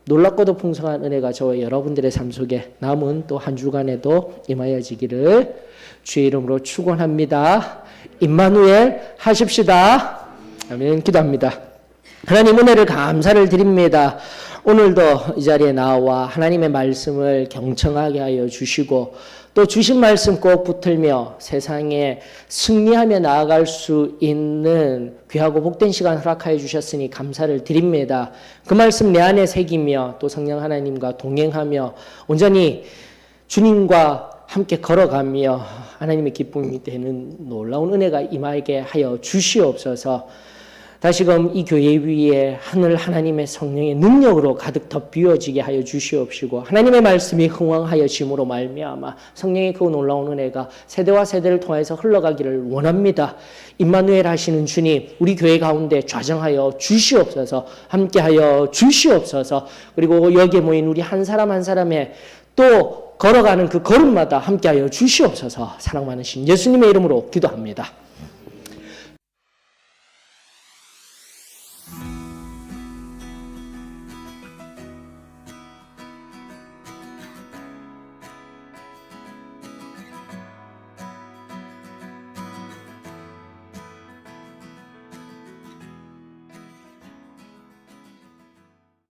놀랍고도 풍성한 은혜가 저와 여러분들의 삶 속에 남은 또 한 주간에도 임하여지기를 주의 이름으로 축원합니다. 임마누엘 하십시다. 아멘. 기도합니다. 하나님 은혜를 감사를 드립니다. 오늘도 이 자리에 나와 하나님의 말씀을 경청하게 하여 주시고 또 주신 말씀 꼭 붙들며 세상에 승리하며 나아갈 수 있는 귀하고 복된 시간 허락하여 주셨으니 감사를 드립니다. 그 말씀 내 안에 새기며 또 성령 하나님과 동행하며 온전히 주님과 함께 걸어가며 하나님의 기쁨이 되는 놀라운 은혜가 임하게 하여 주시옵소서. 다시금 이 교회 위에 하늘 하나님의 성령의 능력으로 가득 덮비워지게 하여 주시옵시고 하나님의 말씀이 흥왕하여짐으로 말미암아 성령의 그 놀라운 은혜가 세대와 세대를 통해서 흘러가기를 원합니다. 임마누엘 하시는 주님, 우리 교회 가운데 좌정하여 주시옵소서. 함께하여 주시옵소서. 그리고 여기에 모인 우리 한 사람 한 사람의 또 걸어가는 그 걸음마다 함께하여 주시옵소서. 사랑 많으신 예수님의 이름으로 기도합니다.